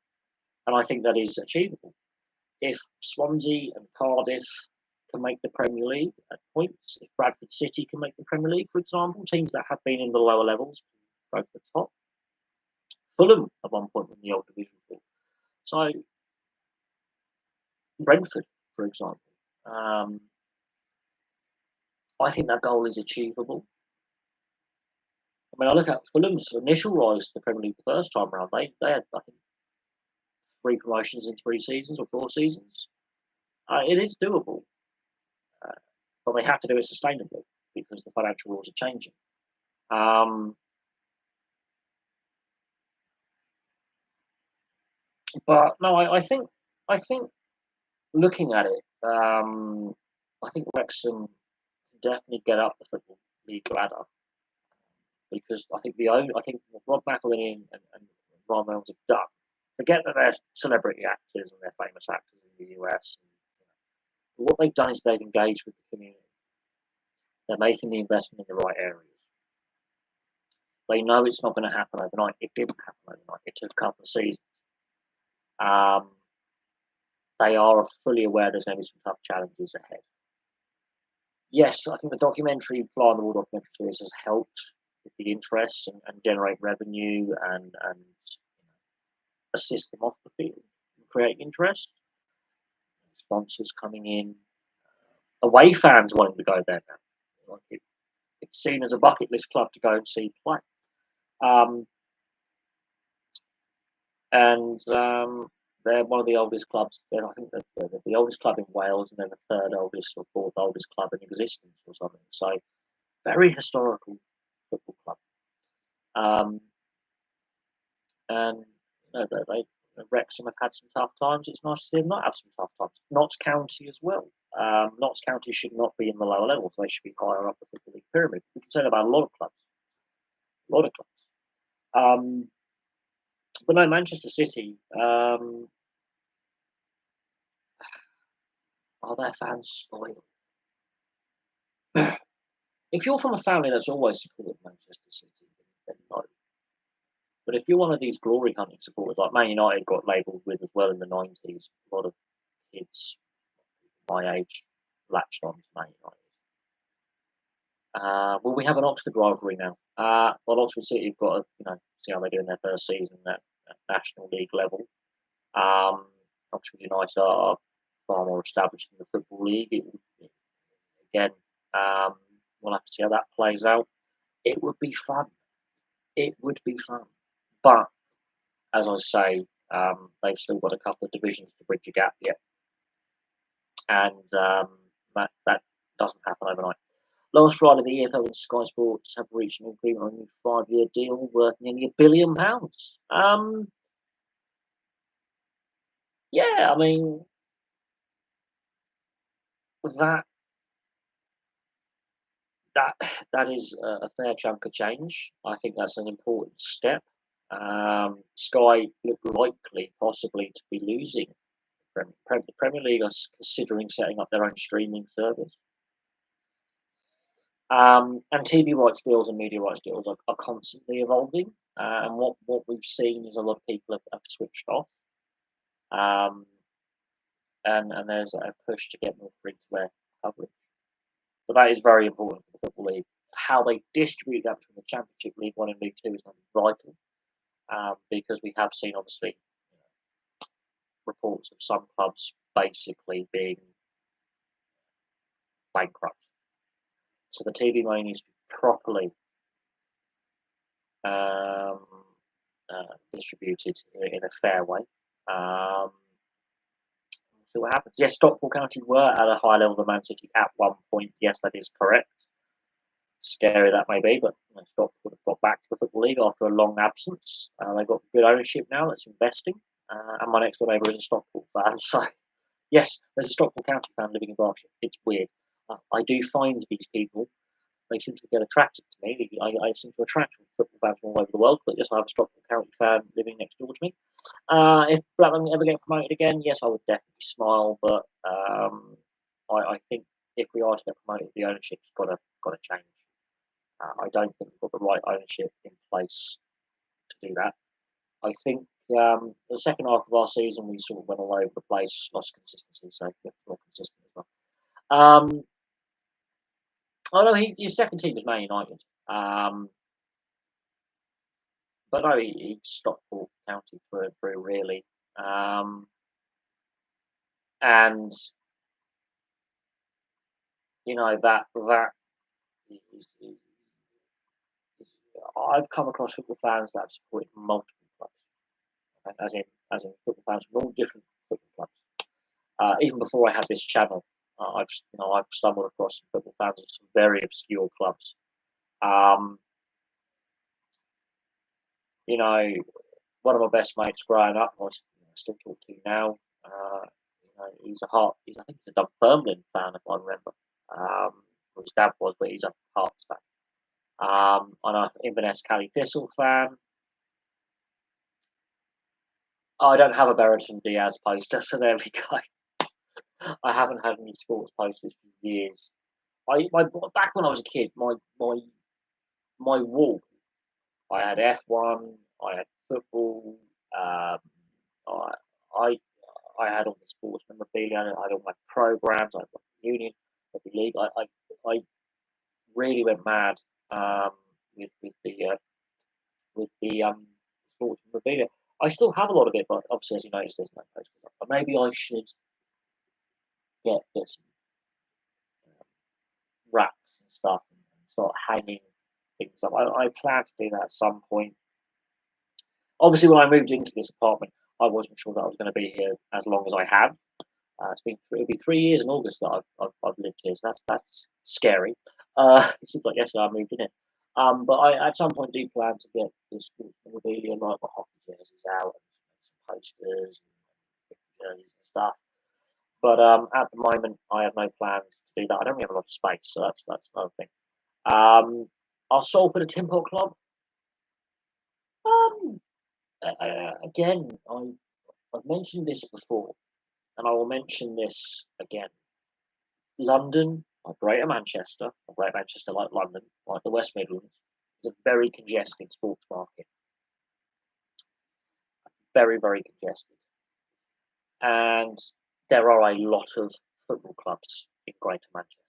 Speaker 1: And I think that is achievable. If Swansea and Cardiff can make the Premier League at points, if Bradford City can make the Premier League, for example, teams that have been in the lower levels go to the top. Fulham at one point in the old division. So Brentford, for example. I think that goal is achievable. I mean, I look at Fulham's initial rise to the Premier League the first time around. They had, I think, 3 promotions in 3 seasons or 4 seasons. It is doable, but they have to do it sustainably because the financial rules are changing. But no, I think looking at it, I think Wrexham definitely get up the football league ladder because I think what Rob McElhenney and Ron Reynolds have done. Forget that they're celebrity actors and they're famous actors in the US. What they've done is they've engaged with the community. They're making the investment in the right areas. They know it's not going to happen overnight. It didn't happen overnight. It took a couple of seasons. They are fully aware there's going to be some tough challenges ahead. Yes, I think the documentary, Fly on the Wall documentary series, has helped with the interest and generate revenue and assist them off the field and create interest. Sponsors coming in, away fans wanting to go there now. It's seen as a bucket list club to go and see play. They're one of the oldest clubs. I think they're the oldest club in Wales, and they're the 3rd oldest or 4th oldest club in existence, or something. So, very historical football club. And Wrexham have had some tough times. It's nice to see them not have some tough times. Notts County as well. Notts County should not be in the lower levels. They should be higher up the football league pyramid. We can say that about a lot of clubs. But no, Manchester City, are their fans spoiled? If you're from a family that's always supported Manchester City, then no. But if you're one of these glory hunting supporters, like Man United got labelled with as well in the 90s, a lot of kids my age latched on to Man United. Well, we have an Oxford rivalry now. Well, Oxford City have got to, see how they do in their first season at National League level. Oxford United are far more established in the Football League. Again, we'll have to see how that plays out. It would be fun. It would be fun. But, as I say, they've still got a couple of divisions to bridge a gap yet. And that doesn't happen overnight. Last Friday, the EFL and Sky Sports have reached an agreement on a new 5-year deal worth nearly £1 billion. Yeah, I mean, that that that is a fair chunk of change. I think that's an important step. Sky look likely, possibly, to be losing. The Premier League are considering setting up their own streaming service. And TV rights deals and media rights deals are constantly evolving. And what we've seen is a lot of people have switched off. Um, and there's a push to get more free-to-air coverage. But that is very important for the Football League. How they distribute that between the Championship, League One and League Two is going to be vital, because we have seen, obviously, reports of some clubs basically being bankrupt. So the TV money needs to be properly distributed in a fair way. See what happens. Yes, Stockport County were at a higher level than Man City at one point. Yes, that is correct. Scary that may be, but Stockport have got back to the Football League after a long absence. They've got good ownership now that's investing. And my next door neighbour is a Stockport fan. So, yes, there's a Stockport County fan living in Berkshire. It's weird. I do find these people, they seem to get attracted to me. I seem to attract football fans from all over the world, but yes, I have a Stockport County fan living next door to me. If Blackburn ever get promoted again, yes, I would definitely smile. But I think if we are to get promoted, the ownership's got to change. I don't think we've got the right ownership in place to do that. I think the second half of our season we sort of went all over the place, lost consistency, so we have to be more consistent as well. Oh no, his second team was Man United. But no, he Stockport County through and through, really. And that is I've come across football fans that have supported multiple clubs, as in football fans from all different football clubs. Even before I had this channel, I've stumbled across some football fans of some very obscure clubs. One of my best mates growing up, I still talk to now. He's I think he's a Dunfermline fan, if I remember. His dad was, but he's a Hearts fan. I'm an Inverness Cali Thistle fan. I don't have a Berrington Diaz poster, so there we go. I haven't had any sports posters for years. Back when I was a kid, my wall, I had F1, I had football, I I I had all the sports memorabilia, I had all my programs, I had the union, the league. I really went mad with the sports memorabilia. I still have a lot of it, but obviously, as you notice, there's no posters up. But maybe I should get some racks and stuff and start hanging things up. I plan to do that at some point. Obviously, when I moved into this apartment, I wasn't sure that I was going to be here as long as I have. It'll be 3 years in August that I've lived here, so that's scary. It seems like yesterday I moved in it. But I at some point do plan to get this memorabilia, like my hockey jerseys out, and some posters and jerseys and stuff. But at the moment, I have no plans to do that. I don't really have a lot of space, so that's another thing. Our Salford a Tin Pot Club. Um, again, I've mentioned this before, and I will mention this again. London, like Greater Manchester, or Greater Manchester like London, like the West Midlands, is a very congested sports market. Very, very congested. And there are a lot of football clubs in Greater Manchester.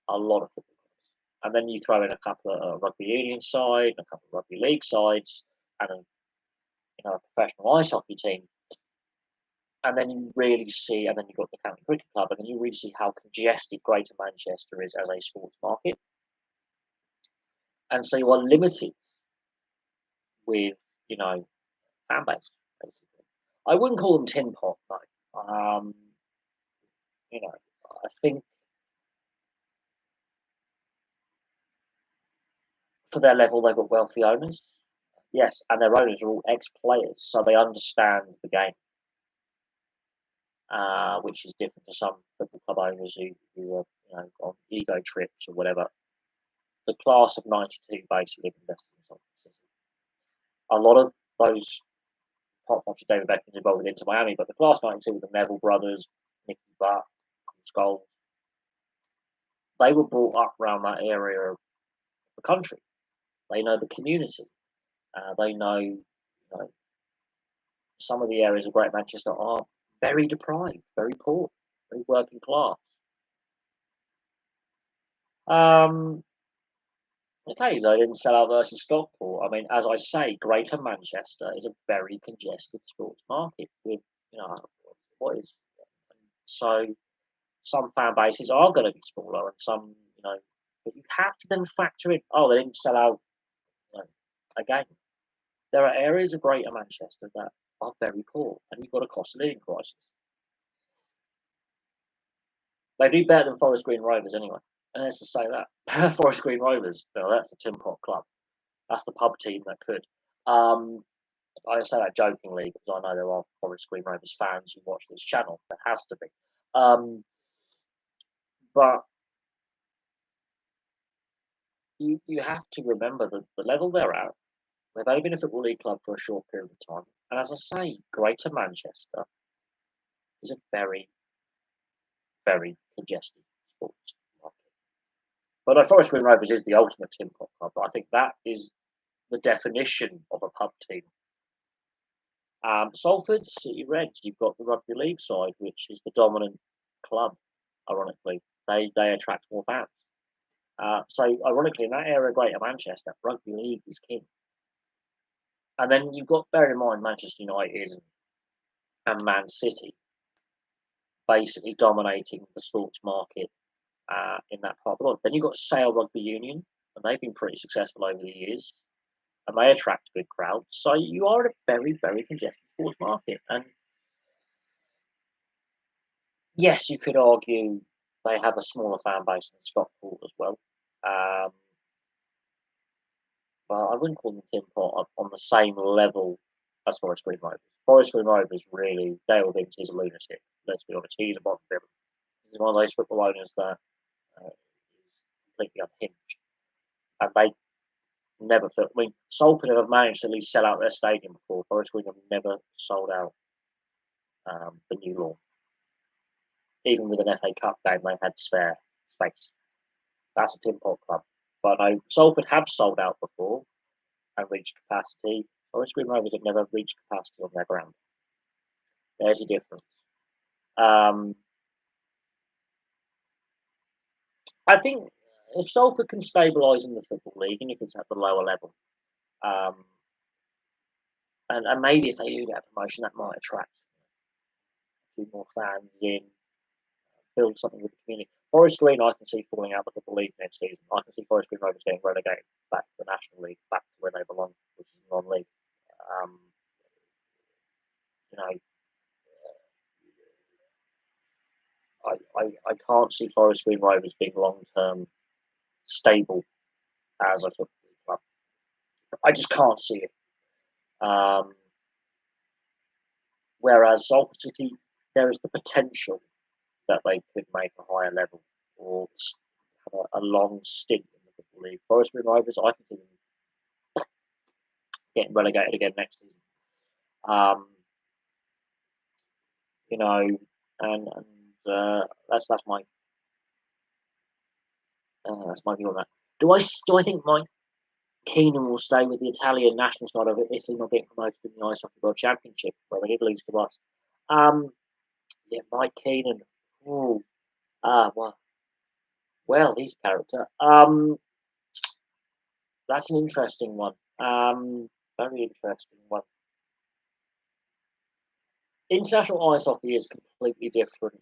Speaker 1: A lot of football clubs. And then you throw in a couple of rugby union side, a couple of rugby league sides, and a professional ice hockey team. And then you really see, and then you've got the county cricket club, and then you really see how congested Greater Manchester is as a sports market. And so you are limited with, fan base, basically. I wouldn't call them tin pot, no. You know, I think for their level, they've got wealthy owners. Yes, and their owners are all ex-players, so they understand the game, which is different to some football club owners who are, on ego trips or whatever. The class of '92 basically invested in Salt City. A lot of those pop obviously David Beckham's involved with Inter Miami, but the class of '92 with the Neville brothers, Nicky Butt, Scholes, they were brought up around that area of the country. They know the community. They know some of the areas of Greater Manchester are very deprived, very poor, very working class. Okay, they didn't sell out versus Stockport. I mean, as I say, Greater Manchester is a very congested sports market with, what is so some fan bases are going to be smaller and some, but you have to then factor in, oh, they didn't sell out, again. There are areas of Greater Manchester that are very poor and you've got a cost of living crisis. They do better than Forest Green Rovers anyway. And let's just say that. Forest Green Rovers, that's a Tin Pot club. That's the pub team that could. I say that jokingly because I know there are Forest Green Rovers fans who watch this channel. There has to be. But you have to remember that the level they're at, they've only been a Football League club for a short period of time. And as I say, Greater Manchester is a very, very congested sports market. But Forest Green Rovers is the ultimate Tin Pot club. I think that is the definition of a pub team. Salford City Reds, you've got the rugby league side, which is the dominant club. Ironically, they attract more fans. So, ironically, in that area of Greater Manchester, rugby league is king. And then you've got, bear in mind, Manchester United and Man City basically dominating the sports market in that part of the world. Then you've got Sale Rugby Union, and they've been pretty successful over the years, and they attract good crowds. So you are in a very, very congested sports market. And yes, you could argue they have a smaller fan base than Stockport as well. But I wouldn't call them Tin Pot on the same level as Forest Green Rovers. Forest Green Rovers really, Dale Vince is a lunatic. Let's be honest, he's a bottom villain. He's one of those football owners that is completely unhinged. And they never felt. I mean, Salford have managed to at least sell out their stadium before. Forest Green have never sold out the new lawn. Even with an FA Cup game, they had spare space. That's a Tin Pot club. But no, Salford have sold out before and reached capacity. Forest Green Rovers have never reached capacity on their ground. There's a difference. I think if Salford can stabilise in the Football League, and if it's at the lower level, and maybe if they do get a promotion, that might attract a few more fans in, build something with the community. Forest Green, I can see falling out of the Football League next season. I can see Forest Green Rovers getting relegated back to the National League, back to where they belong, which is non-league. You know, I can't see Forest Green Rovers being long-term stable as a football club. I just can't see it. Whereas Salford City, there is the potential that they could make a higher level or have a long stint in the Football League. Forest Green Rovers, I can see them getting relegated again next season. Um, you know, and that's my view on that. Do I think Mike Keenan will stay with the Italian national side of Italy not getting promoted in the Ice Hockey World Championship, where they did lose to us? Um, yeah, Mike Keenan. Ooh, well, he's a character. That's an interesting one. Very interesting one. International ice hockey is completely different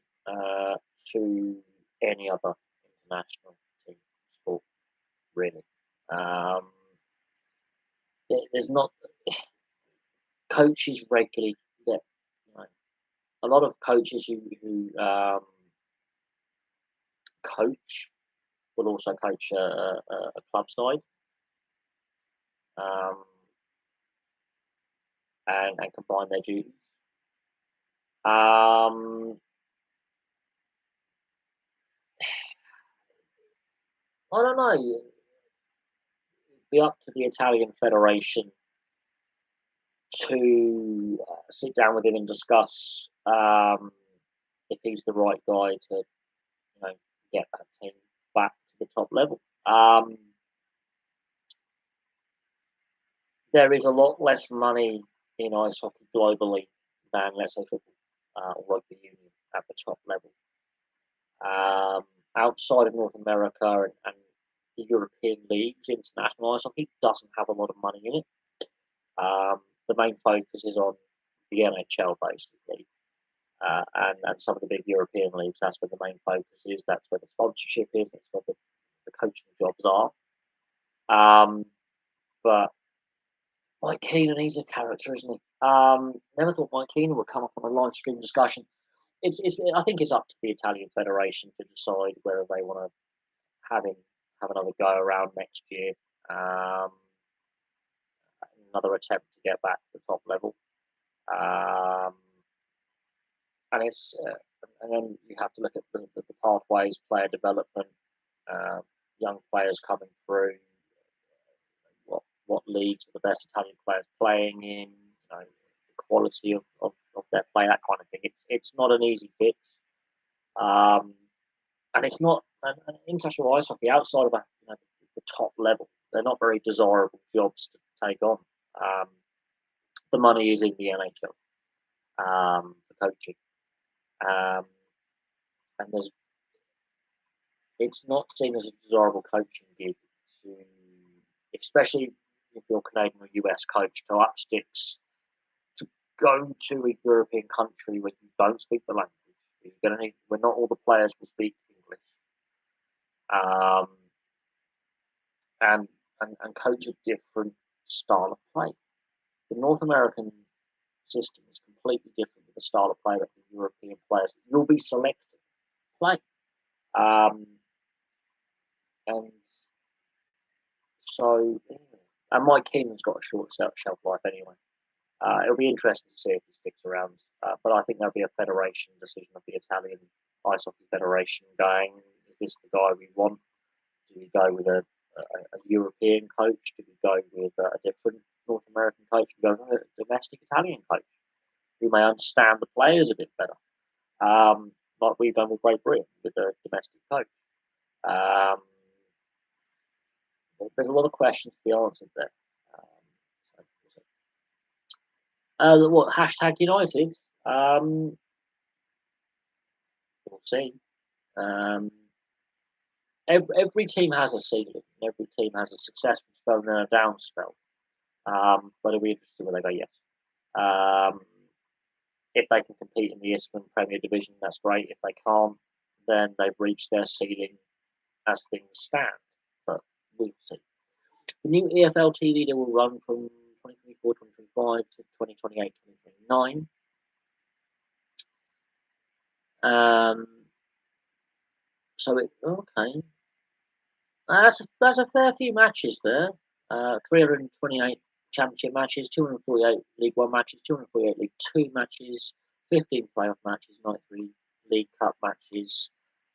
Speaker 1: to any other international team sport, really. Um, there's not coaches regularly get a lot of coaches who coach will also coach a club side um, and combine their duties. Um, I don't know. It'd be up to the Italian Federation to sit down with him and discuss if he's the right guy to get that team back to the top level. There is a lot less money in ice hockey globally than, let's say, football or rugby union at the top level. Um, Outside of North America and the European leagues, international ice hockey doesn't have a lot of money in it. The main focus is on the NHL, basically, and some of the big European leagues. That's where the main focus is. That's where the sponsorship is. That's where the coaching jobs are. But Mike Keenan, he's a character, isn't he? Never thought Mike Keenan would come up on a live stream discussion. I think it's up to the Italian Federation to decide whether they want to have another go around next year. Another attempt to get back to the top level. Um, and it's and then you have to look at the pathways, player development, young players coming through, what leagues are the best Italian players playing in, the quality of their play, that kind of thing. It's not an easy fix, and it's not an international ice hockey outside of the top level. They're not very desirable jobs to take on. The money is in the NHL for coaching, and it's not seen as a desirable coaching gig to, especially if you're Canadian or US coach, to up sticks to go to a European country where you don't speak the language. You're going to need, where not all the players will speak English, um, and coach a different style of play. The North American system is completely different with the style of play that the European players that you'll be selected to play. And so, and Mike Keenan's got a short shelf life anyway. It'll be interesting to see if he sticks around. But I think there'll be a federation decision of the Italian Ice Hockey Federation going, is this the guy we want? Do we go with a European coach? Do we go with a different North American coach? Do we go with a domestic Italian coach who may understand the players a bit better? Like we've done with Great Britain with a domestic coach. There's a lot of questions to be answered there. What hashtag United? We'll see. Every team has a ceiling. Every team has a successful spell and a down spell. But it'll be interesting where they go. Yes. If they can compete in the Eastern Premier Division, that's great. If they can't, then they've reached their ceiling as things stand. But we'll see. The new EFL TV deal will run from 2024, 2025 to 2028, 2029. Okay. That's a fair few matches there. 328 championship matches, 248 League One matches, 248 League Two matches, 15 playoff matches, 93 League Cup matches,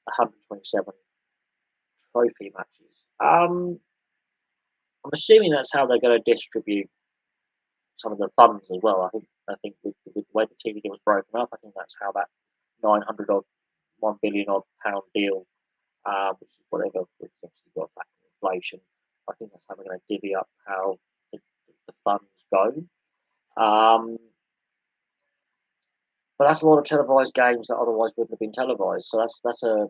Speaker 1: 127 trophy matches. I'm assuming that's how they're going to distribute some of the funds as well. I think with the way the TV deal was broken up, I think that's how that 900 odd 1 billion odd pound deal, which is whatever, which obviously got back in inflation. I think that's how they're going to divvy up how the funds go. Um, but that's a lot of televised games that otherwise wouldn't have been televised. So that's a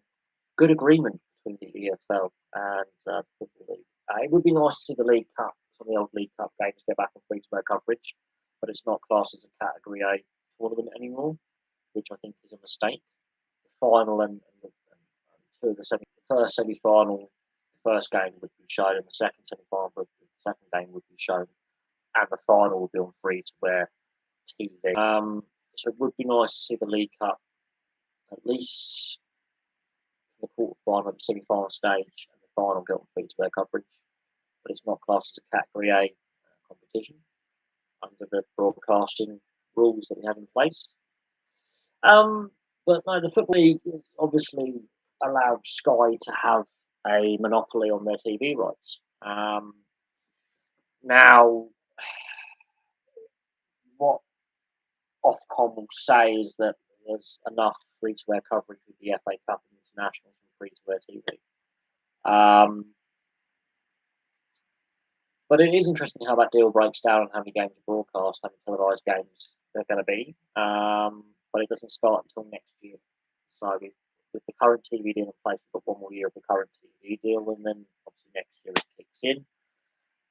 Speaker 1: good agreement between the EFL and the Football League. It would be nice to see the League Cup, some of the old League Cup games get back on free-to-air coverage, but it's not classed as a Category A tournament anymore, which I think is a mistake. The final and two of the first semi-final, the first game would be shown, and the second semi-final, the second game would be shown, and the final would be on free-to-air TV. So it would be nice to see the League Cup at least the quarter-final and semi-final stage and the final get on free-to-air coverage, but it's not classed as a Category A competition under the broadcasting rules that we have in place. But no, the Football League has obviously allowed Sky to have a monopoly on their TV rights. Now, what Ofcom will say is that there's enough free-to-air coverage with the FA Cup and internationals and free-to-air TV. But it is interesting how that deal breaks down and how many games are broadcast, how many televised games they're going to be. But it doesn't start until next year. So with the current TV deal in place, we've got one more year of the current TV deal, and then obviously next year it kicks in.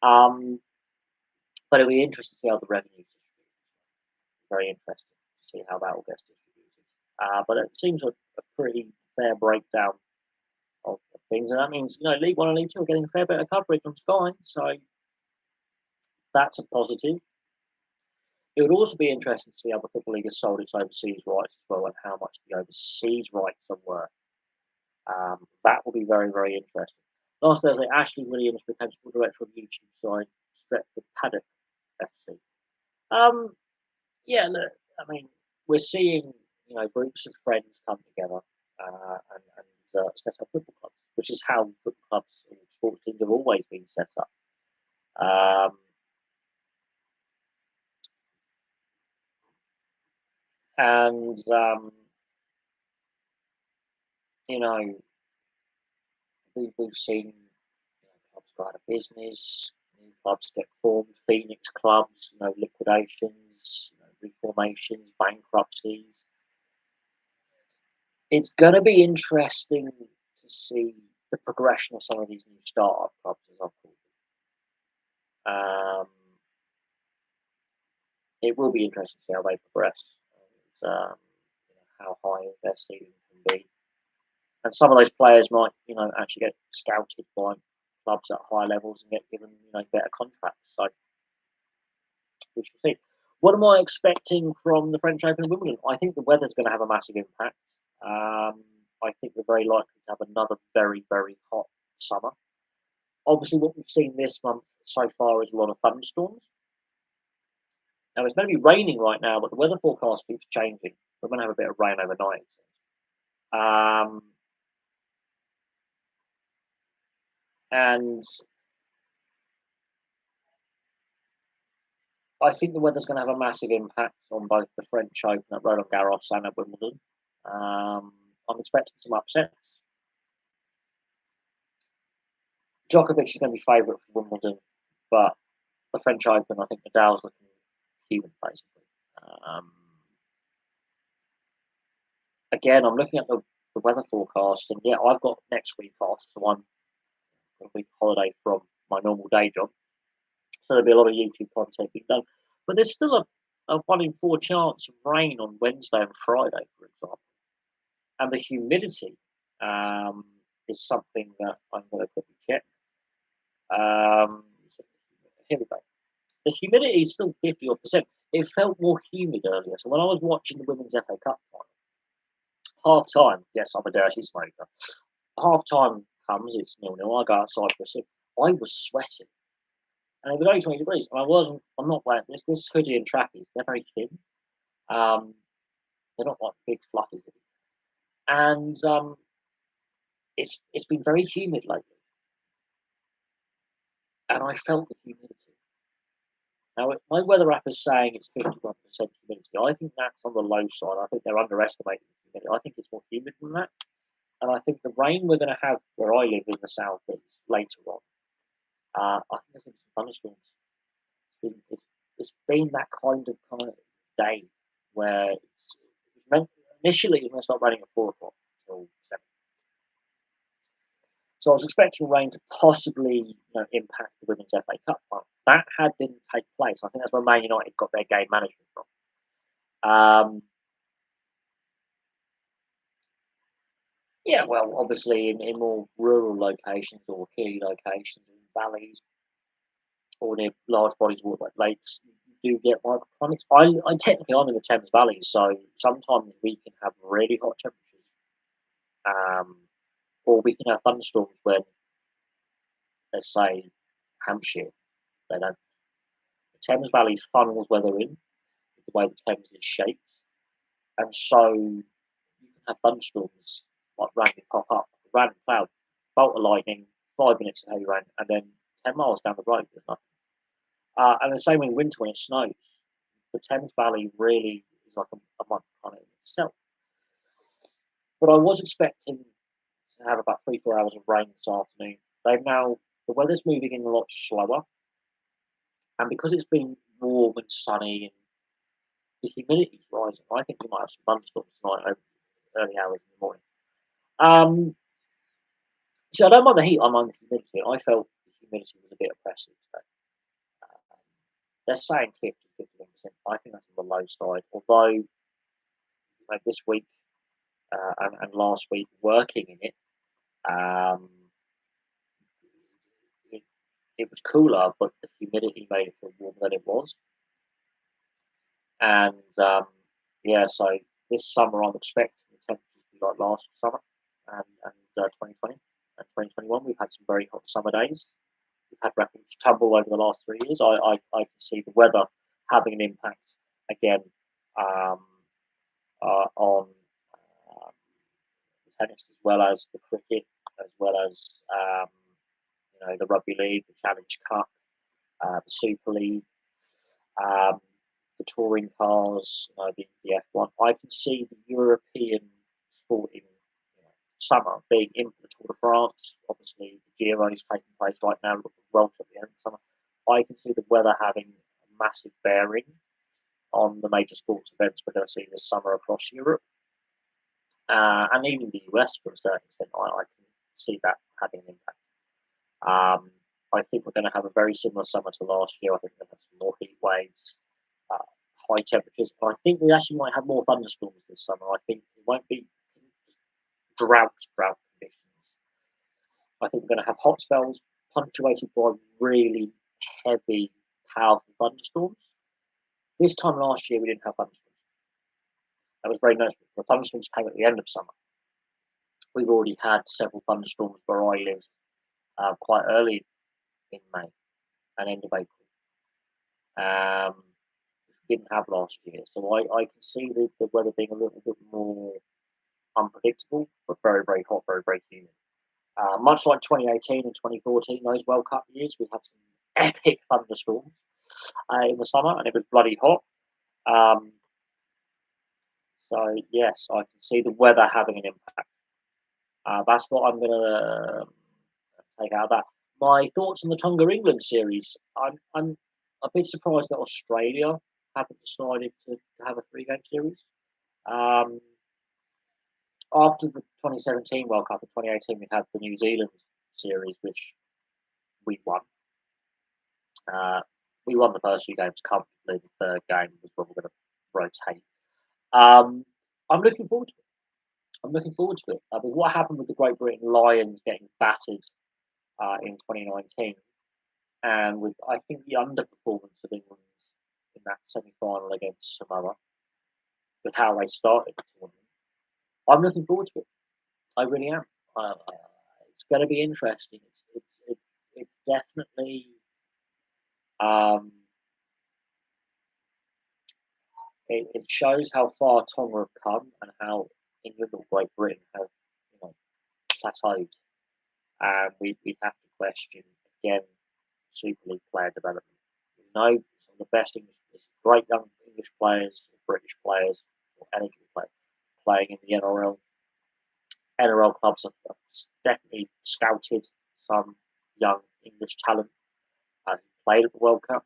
Speaker 1: But it'll be interesting to see how the revenue is distributed. Very interesting to see how that all gets distributed. But it seems a pretty fair breakdown of things, and that means League One and League Two are getting a fair bit of coverage on Sky, so that's a positive. It would also be interesting to see how the Football League has sold its overseas rights as well, and how much the overseas rights are worth. That will be very, very interesting. Last Thursday, Ashley Williams, potential director of YouTube side Stretford Paddock FC. Yeah, look, I mean, we're seeing groups of friends come together and set up football clubs, which is how football clubs and sports teams have always been set up. And we've seen clubs go out of business, new clubs get formed, Phoenix clubs, liquidations, reformations, bankruptcies. It's going to be interesting to see the progression of some of these new startup clubs, as I've called them. It will be interesting to see how they progress and how high their ceiling can be. And some of those players might, actually get scouted by clubs at higher levels and get given, better contracts. So we shall see. What am I expecting from the French Open and Wimbledon? I think the weather's going to have a massive impact. I think we're very likely to have another very, very hot summer. Obviously, what we've seen this month so far is a lot of thunderstorms. Now, it's going to be raining right now, but the weather forecast keeps changing. We're going to have a bit of rain overnight. And I think the weather's going to have a massive impact on both the French Open at Roland Garros and at Wimbledon. I'm expecting some upsets. Djokovic is going to be favourite for Wimbledon, but the French Open, I think Nadal's looking human, basically. Again, I'm looking at the weather forecast, and yeah, I've got next week off, so I'm on a week holiday from my normal day job. So there'll be a lot of YouTube content being done. But there's still a 1 in 4 chance of rain on Wednesday and Friday, for example. And the humidity is something that I'm going to quickly check. Here we go. The humidity is still 50 odd percent. It felt more humid earlier. So when I was watching the Women's FA Cup final, half time, yes, I'm a dirty smoker. Half time comes, it's 0-0. I go outside for a sip. I was sweating. And it was only 20 degrees. And I'm not wearing this hoodie and trackies. They're very thin. They're not like big fluffy hoodies. And it's been very humid lately. And I felt the humidity. Now, my weather app is saying it's 51% humidity. I think that's on the low side. I think they're underestimating the humidity. I think it's more humid than that. And I think the rain we're going to have where I live in the southeast later on, I think there's going to be some thunderstorms. It's been that kind of day where it's meant, initially it was going to start raining at 4 o'clock until 7. So I was expecting rain to possibly impact the Women's FA Cup, but that didn't take place. I think that's where Man United got their game management from. Yeah, well, obviously in more rural locations or hilly locations, in valleys or near large bodies of water like lakes, you do get microclimates. I technically I'm in the Thames Valley, so sometimes we can have really hot temperatures, um, or we can have thunderstorms when, let's say, Hampshire, they don't. The Thames Valley funnels weather in with the way the Thames is shaped, and so you can have thunderstorms like randomly pop up, random cloud, bolt of lightning, 5 minutes of heavy rain, and then 10 miles down the road there's nothing. And the same in winter when it snows. The Thames Valley really is like a microclimate in itself. But I was expecting to have about 3 4 hours of rain this afternoon. The weather's moving in a lot slower, and because it's been warm and sunny and the humidity's rising, I think we might have some thunderstorms tonight over early hours in the morning. So I don't mind the heat, I mind the humidity. I felt the humidity was a bit oppressive today. Um, they're saying 50 51%. I think that's on the low side. Although this week and last week working in it, um, it, it was cooler, but the humidity made it feel warmer than it was. And yeah, so this summer I'm expecting the temperatures to be like last summer and 2020 and 2021. We've had some very hot summer days. We've had records tumble over the last 3 years. I can see the weather having an impact again um, on the tennis as well as the cricket, as well as the rugby league, the Challenge Cup, the Super League, um, the touring cars, the F1. I can see the European sport in summer being in the Tour de France. Obviously, the Giro is taking place right now, the Vuelta at the end of summer. I can see the weather having a massive bearing on the major sports events we're going to see this summer across Europe. And even the US to a certain extent, I can see that having an impact. I think we're going to have a very similar summer to last year. I think we're going to have some more heat waves, high temperatures. But I think we actually might have more thunderstorms this summer. I think it won't be drought conditions. I think we're going to have hot spells punctuated by really heavy, powerful thunderstorms. This time last year, we didn't have thunderstorms. That was very noticeable. The thunderstorms came at the end of summer. We've already had several thunderstorms where I live quite early in May and end of April, which we didn't have last year. So I can see the weather being a little bit more unpredictable, but very, very hot, very, very humid. Much like 2018 and 2014, those World Cup years, we had some epic thunderstorms in the summer, and it was bloody hot. So yes, I can see the weather having an impact. That's what I'm going to take out of that. My thoughts on the Tonga England series. I'm a bit surprised that Australia haven't decided to have a 3-game series. After the 2017 World Cup in 2018, we had the New Zealand series, which we won. We won the first 2 games comfortably. The third game was when we're going to rotate. I'm looking forward to it. I mean, what happened with the Great Britain Lions getting battered in 2019, and with I think the underperformance of England in that semi-final against Samoa, with how they started the tournament, I'm looking forward to it. I really am. It's going to be interesting. It's definitely it shows how far Tonga have come and how England or Great Britain have plateaued. And we have to question again Super League player development. We know some of the best English, there's great young English players, British players, or eligible players playing in the NRL. NRL clubs have definitely scouted some young English talent who played at the World Cup.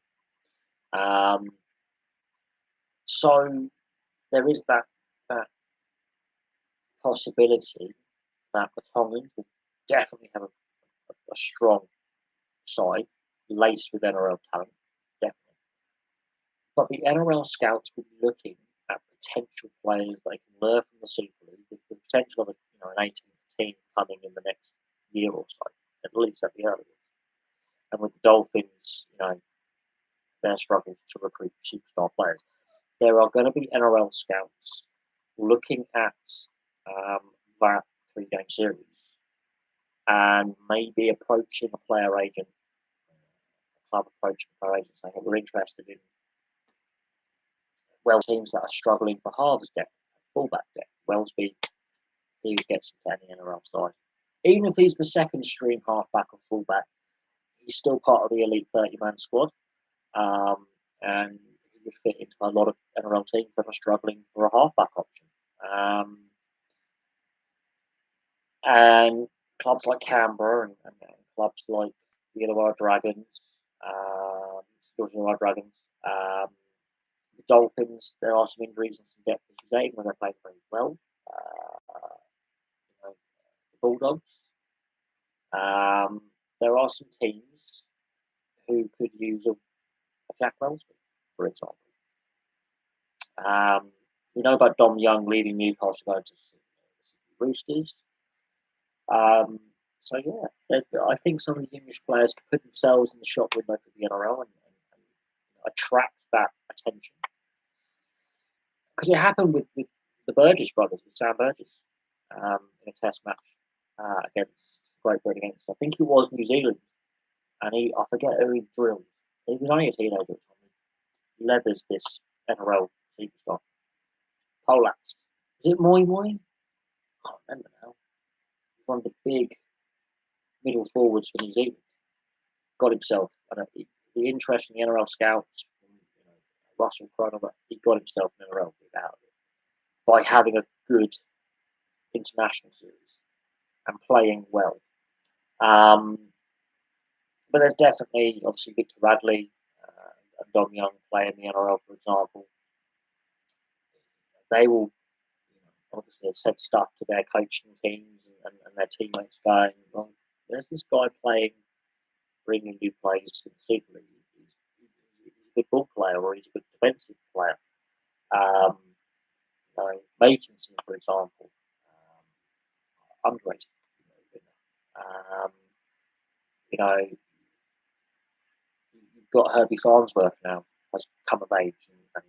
Speaker 1: So there is that possibility that the Tongans will definitely have a strong side laced with NRL talent, definitely. But the NRL scouts will be looking at potential players they can learn from the Super League, with the potential of an 18th team coming in the next year or so, at least at the earliest. And with the Dolphins, their struggles to recruit superstar players, there are going to be NRL scouts looking at that 3-game series and maybe approaching a player agent, a club approaching a player agent saying that we're interested in teams that are struggling for halves depth, fullback depth. Wellesby, he gets into any NRL side. Even if he's the second string halfback or fullback, he's still part of the elite 30-man squad. And he would fit into a lot of NRL teams that are struggling for a halfback option. And clubs like Canberra and clubs like the Illawarra Dragons, the Dolphins, there are some injuries and some depth issues, even when they're playing very well. The Bulldogs. There are some teams who could use a Jack Wellesby, for example. We know about Dom Young leaving Newcastle going to the Roosters. So yeah, I think some of these English players could put themselves in the shop window for the NRL and attract that attention. Because it happened with the Burgess brothers, with Sam Burgess, in a test match against Great Britain against, I think it was New Zealand, and I forget who he drilled. He was only a teenager at the time. He leathers this NRL superstar. Polax. Is it Moi Moi? I can't remember now. One of the big middle forwards for New Zealand. Got himself, the interest in the NRL scouts, Russell Crowe, he got himself an NRL out of it by having a good international series and playing well. But there's definitely, obviously, Victor Radley and Dom Young play in the NRL, for example. They will obviously have said stuff to their coaching teams and their teammates going, well, there's this guy playing for England who plays in the Super League. He's a good ball player or he's a good defensive player. Makinson, for example, underrated. You've got Herbie Farnsworth now, has come of age and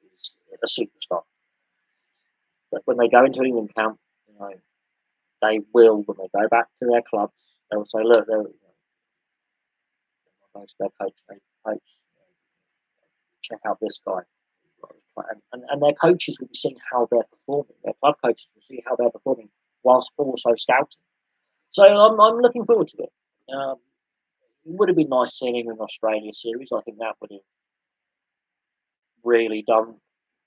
Speaker 1: he's a superstar. But when they go into England camp, they will, when they go back to their clubs, they will say, look, their coach, check out this guy. And their coaches will be seeing how they're performing. Their club coaches will see how they're performing whilst also scouting. So I'm looking forward to it. It would have been nice seeing him in Australia series. I think that would have really done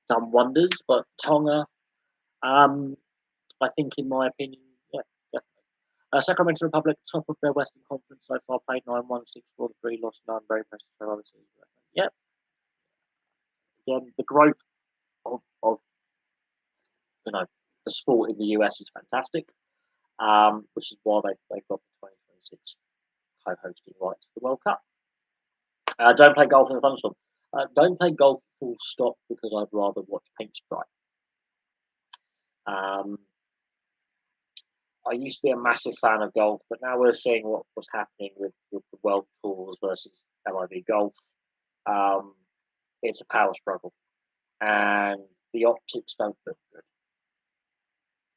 Speaker 1: wonders. But Tonga, I think, in my opinion, yeah, definitely. Sacramento Republic, top of their Western Conference so far, played 9-1, 6-4-3, lost 9, very impressive. Yep. Again, the growth of the sport in the US is fantastic, which is why they've got the 2026 co-hosting rights for the World Cup. Don't play golf in a thunderstorm. Don't play golf full stop because I'd rather watch paint dry. I used to be a massive fan of golf, but now we're seeing what was happening with the World Tours versus LIV Golf. It's a power struggle, and the optics don't look good.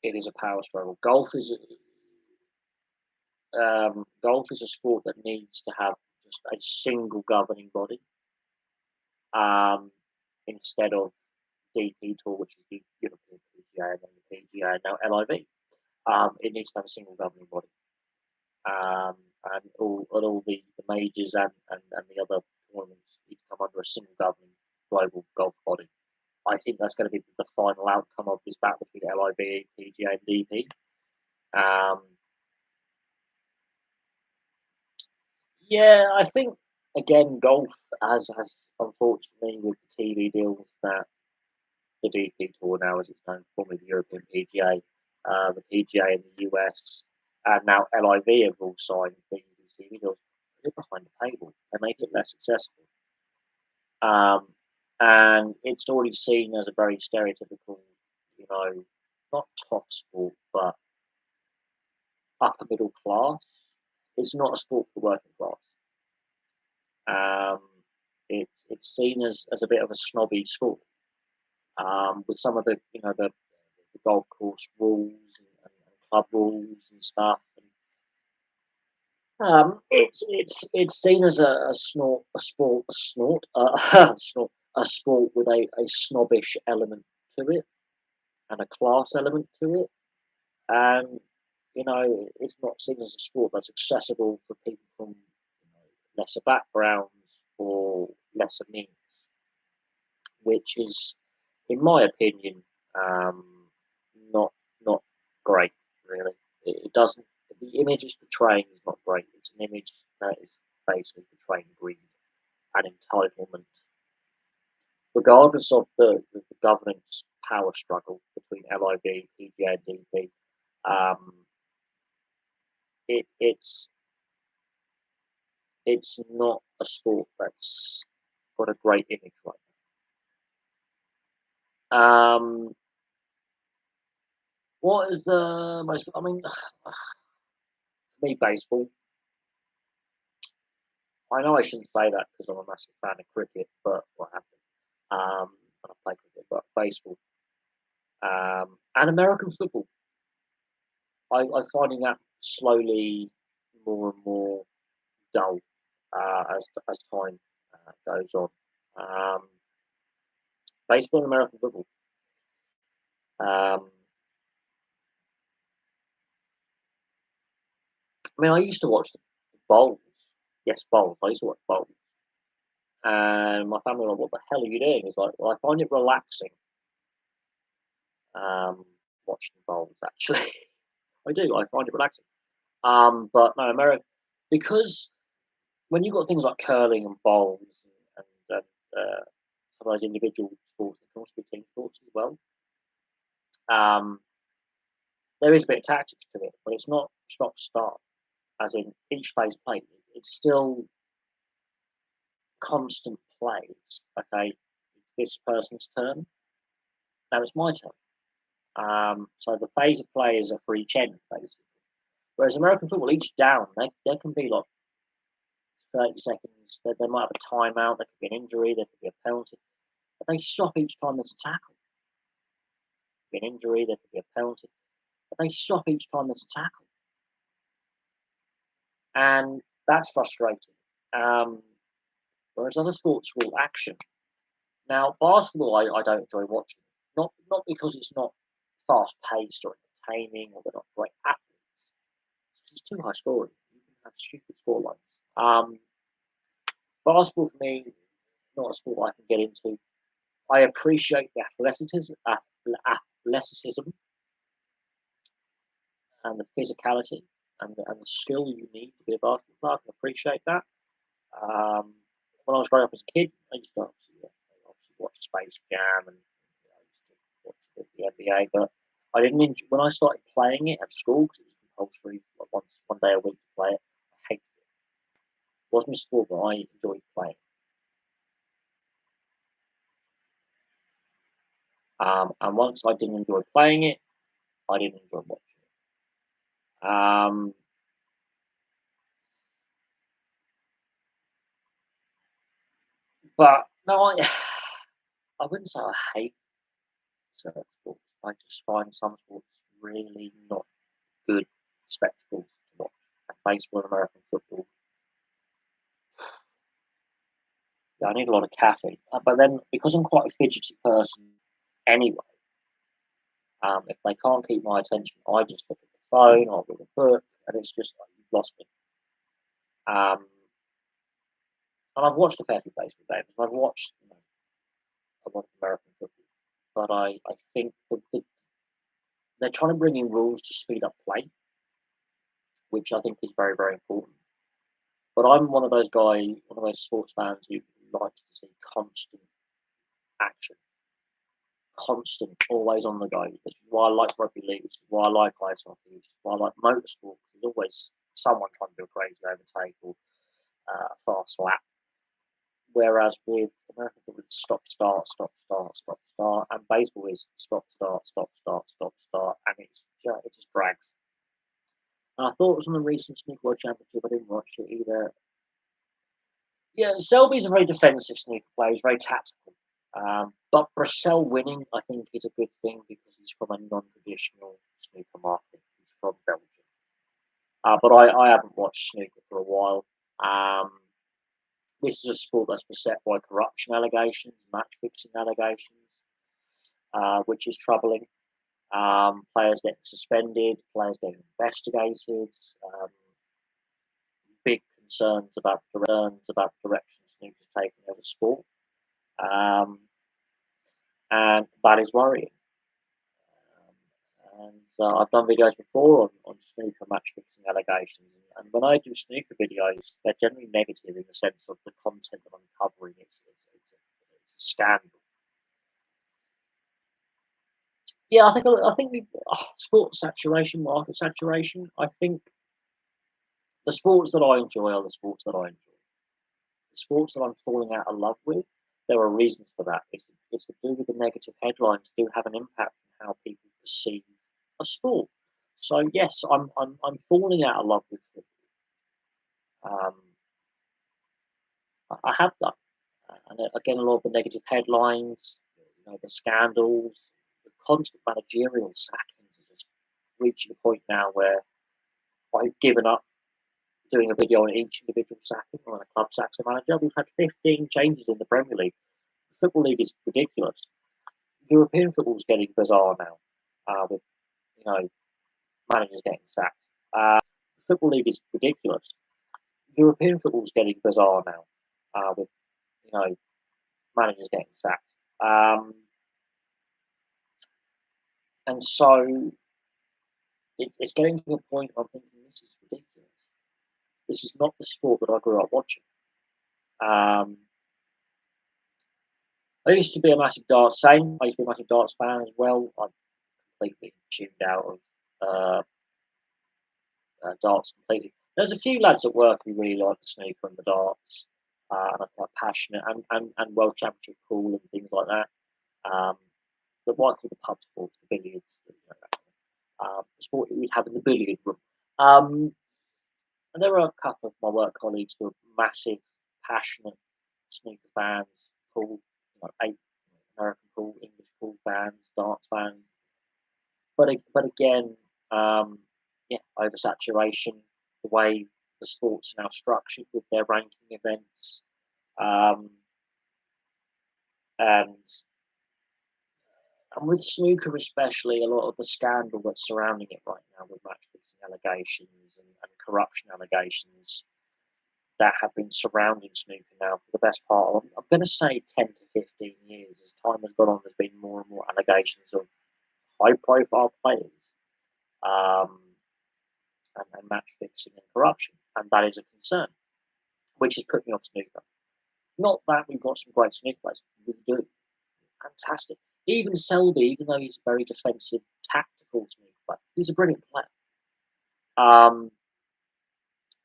Speaker 1: It is a power struggle. Golf is a sport that needs to have just a single governing body, instead of DP Tour, which is the European PGA, and then the PGA, and now LIV. It needs to have a single governing body, and all the majors and the other tournaments need to come under a single governing global golf body. I think that's going to be the final outcome of this battle between LIV, PGA, and DP. Um, yeah, I think again golf has unfortunately with the TV deals that the DP Tour now, as it's known, formerly the European PGA, the PGA in the US, and now LIV have all signed these TV deals. They're behind the paywall. They make it less accessible. Um, and it's already seen as a very stereotypical, not top sport, but upper middle class. It's not a sport for working class. Um, it's seen as a bit of a snobby sport, with some of the golf course rules and club rules and stuff. It's seen as a sport with a snobbish element to it and a class element to it, and it's not seen as a sport that's accessible for people from lesser backgrounds or lesser means, which is, in my opinion, um, not not great. Really, it doesn't. The image it's portraying is not great. It's an image that is basically portraying greed and entitlement, regardless of the governance power struggle between LIV, PGA, and DP. Um, it's not a sport that's got a great image right now. What is the most? I mean, for me, baseball. I know I shouldn't say that because I'm a massive fan of cricket, but what happened? And I play cricket, but baseball and American football. I'm finding that slowly more and more dull as time goes on. Um, Baseball and American football. Um, I mean, I used to watch the bowls. Yes, bowls. I used to watch bowls. And my family were like, "What the hell are you doing?" It's like, well, I find it relaxing um, watching bowls. Actually, I do. I find it relaxing. But no, America, because when you've got things like curling and bowls and some of those individual sports, they can also be team sports as well. Um, there is a bit of tactics to it, but it's not stop start. As in each phase played, it's still constant plays. Okay, it's this person's turn. Now it's my turn. So the phase of play is a for each end, basically. Whereas American football, each down, there can be like 30 seconds. They might have a timeout. There could be an injury. There could be a penalty. But they stop each time there's a tackle. There could be an injury. There could be a penalty. But they stop each time there's a tackle. And that's frustrating. Um, Whereas other sports will action. Now, basketball, I don't enjoy watching. Not because it's not fast paced or entertaining or they're not great athletes. It's too high scoring. You can have stupid score lines. Basketball for me, not a sport I can get into. I appreciate the athleticism and the physicality and the skill you need to be a basketball player. I can appreciate that. Um, when I was growing up as a kid, I used to obviously watch Space Jam and I used to watch the NBA, but I didn't enjoy, when I started playing it at school because it was compulsory like one day a week to play it. I hated it. It wasn't a sport that I enjoyed playing. And once I didn't enjoy playing it, I didn't enjoy watching it. But no, I wouldn't say I hate certain sports. I just find some sports really not good spectacles to watch. And baseball and American football, yeah, I need a lot of caffeine. But then, because I'm quite a fidgety person anyway, if they can't keep my attention, I just look at the phone or with a book, and it's just like you've lost me. Um, and I've watched a fair few baseball games, and I've watched a lot of American football, but I think they're trying to bring in rules to speed up play, which I think is very, very important. But I'm one of those sports fans who likes to see constant action, constant, always on the go. This is why I like rugby league. This is why I like ice hockey. This is why I like motorsport. There's always someone trying to do a crazy overtake or a fast lap. Whereas with American football, it's stop, start, stop, start, stop, start, and baseball is stop, start, stop, start, stop, start, and it just drags. And I thought it was on the recent Snooker World Championship. I didn't watch it either. Yeah, Selby's a very defensive snooker player. He's very tactical. But Brissell winning, I think, is a good thing because he's from a non-traditional snooker market. He's from Belgium. But I haven't watched snooker for a while. This is a sport that's beset by corruption allegations, match fixing allegations, which is troubling. Players getting suspended, players getting investigated, big concerns about the direction snooker's taking as a sport. And that is worrying. I've done videos before on snooker match fixing allegations, and when I do snooker videos, they're generally negative in the sense of the content that I'm covering. It's a scandal. Yeah, I think we sports saturation, market saturation. I think the sports that I enjoy are the sports that I enjoy. The sports that I'm falling out of love with, there are reasons for that. It's to do with the negative headlines do have an impact on how people perceive a sport. So yes, I'm falling out of love with football. I have done, and again, a lot of the negative headlines, the scandals, the constant managerial sackings are just reaching a point now where I've given up doing a video on each individual sacking or a club sacks a manager. We've had 15 changes in the Premier League. The Football League is ridiculous. European football is getting bizarre now, with managers getting sacked. The Football League is ridiculous. European football is getting bizarre now, with managers getting sacked. And so it's getting to a point where I'm thinking this is ridiculous. This is not the sport that I grew up watching. I used to be a massive darts fan. I used to be a massive darts fan as well. I completely tuned out of darts completely. There's a few lads at work who really like the snooker and the darts, and are quite passionate and World Championship cool and things like that. But what I call the pub sports, the billiards, the sport that we'd have in the billiard room. And there are a couple of my work colleagues who are massive, passionate snooker fans, cool, American cool, English cool fans, darts fans. But again, oversaturation, the way the sports are now structured with their ranking events, and with snooker especially, a lot of the scandal that's surrounding it right now with match fixing allegations and corruption allegations that have been surrounding snooker now for the best part of, I'm going to say 10 to 15 years. As time has gone on, there's been more and more allegations of high-profile players and match fixing and corruption, and that is a concern, which has put me off snooker. Not that we've got some great snooker players, we do, fantastic. Even Selby, even though he's a very defensive, tactical snooker player, he's a brilliant player.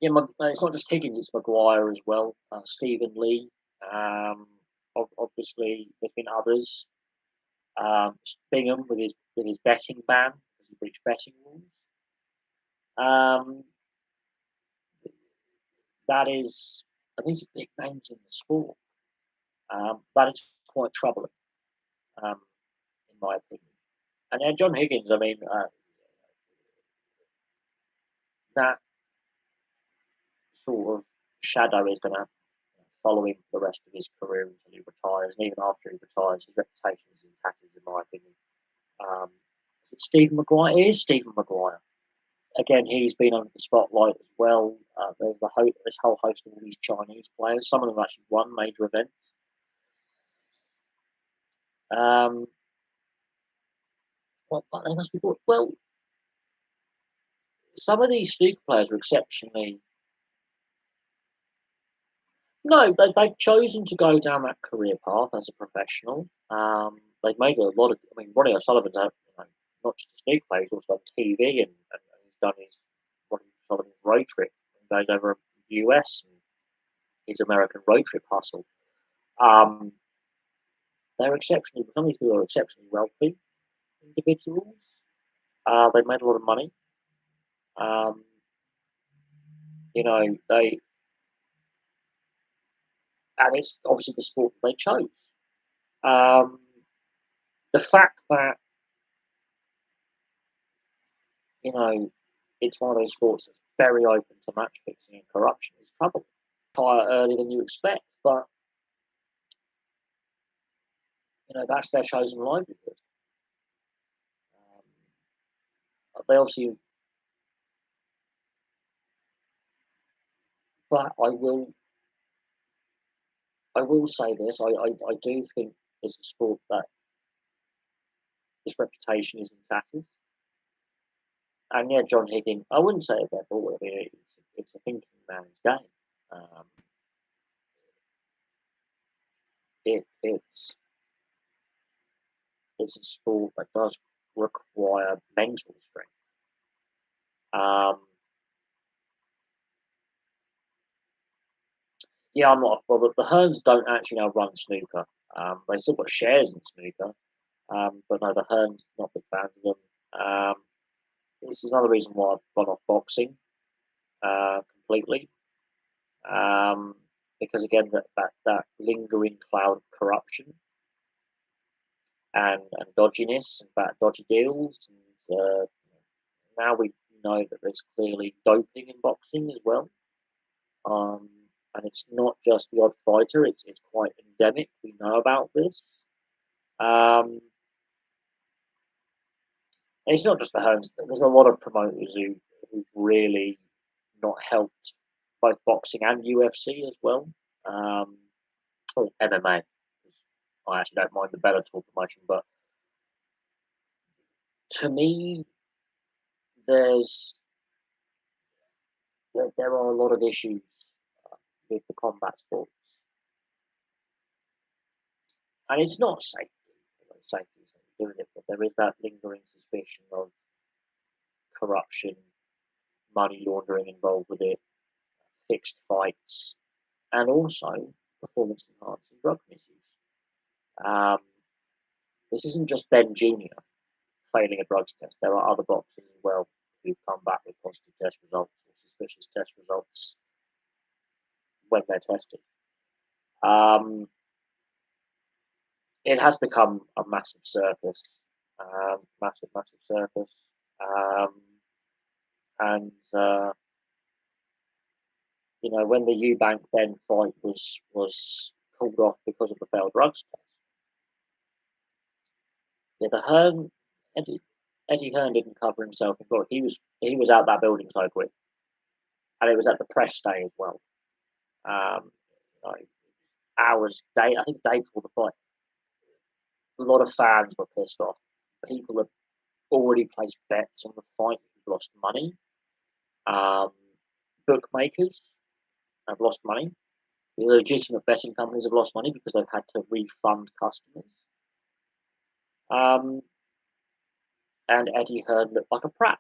Speaker 1: It's not just Higgins; it's Maguire as well. Stephen Lee. Obviously, there's been others. Bingham with his betting ban because he breached betting rules. That is, and these are big names in the sport. That is quite troubling, in my opinion. And then John Higgins, I mean, that sort of shadow is going to follow him for the rest of his career until he retires. And even after he retires, his reputation is in tatters, in my opinion. Is it Stephen Maguire? It is Stephen Maguire. Again, he's been under the spotlight as well. There's this whole host of all these Chinese players. Some of them actually won major events. Um, what they must be good. Well, some of these snooker players are exceptionally. No, they've chosen to go down that career path as a professional. They've made a lot of. I mean, Ronnie O'Sullivan's not just a snooker player; he's also on TV and he's done his Ronnie O'Sullivan's road trip and goes over the US and his American road trip hustle. Um, they're exceptionally. Some of these people are exceptionally wealthy individuals. They've made a lot of money. Um, they and it's obviously the sport that they chose. Um, the fact that you know it's one of those sports that's very open to match fixing and corruption is trouble. Higher earlier than you expect, but that's their chosen livelihood. They obviously, but I will say this: I do think it's a sport that its reputation is in tatters. And yeah, John Higgins, I wouldn't say a devil. I mean, it's a thinking man's game. Um, it's a sport that does require mental strength. Um, yeah, I'm not. Well, the Hearns don't actually now run snooker. They still got shares in snooker, but no, the Hearns not big fans of them. This is another reason why I've gone off boxing completely, because again, that lingering cloud of corruption and dodginess and bad dodgy deals, and now we know that there's clearly doping in boxing as well. Um, and it's not just the odd fighter; it's quite endemic. We know about this. Um, and it's not just the homes. There's a lot of promoters who've really not helped both boxing and UFC as well, or MMA. I actually don't mind the Bellator promotion, but to me, there's there are a lot of issues with the combat sports, and it's not safety. Safety is doing it, but there is that lingering suspicion of corruption, money laundering involved with it, fixed fights, and also performance enhancing drug misuse. Um, this isn't just Ben Jr. failing a drugs test. There are other boxers as well who've come back with positive test results or suspicious test results when they're tested. Um, it has become a massive circus, massive circus, um, and when the Eubank Ben fight was called off because of the failed drugs test. Yeah, the Hearn Eddie Hearn didn't cover himself in blood. He was out that building so quick, and it was at the press day as well. Um, like hours, day I think day before the fight. A lot of fans were pissed off. People have already placed bets on the fight who've lost money. Um, Bookmakers have lost money. The legitimate betting companies have lost money because they've had to refund customers. Um, and Eddie Hearn looked like a prat,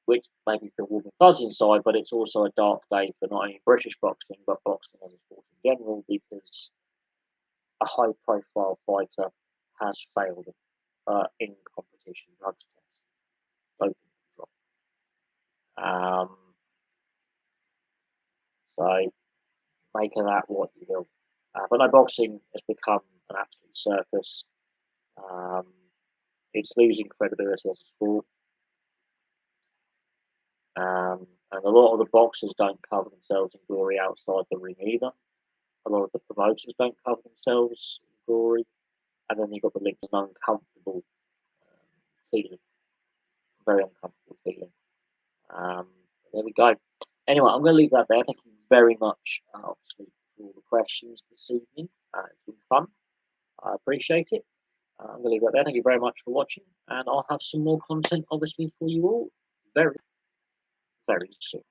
Speaker 1: which made me feel warm and fuzzy inside, but it's also a dark day for not only British boxing, but boxing as a sport in general, because a high profile fighter has failed in competition drugs tests, doping control. So make of that what you will. But no, boxing has become an absolute circus. Um, it's losing credibility as a sport. And a lot of the boxers don't cover themselves in glory outside the ring either. A lot of the promoters don't cover themselves in glory. And then you've got the links an uncomfortable feeling, very uncomfortable feeling. Um, there we go. Anyway, I'm going to leave that there. Thank you very much, obviously, for all the questions this evening. It's been fun. I appreciate it. I'm going to leave that there. Thank you very much for watching, and I'll have some more content, obviously, for you all very, very soon.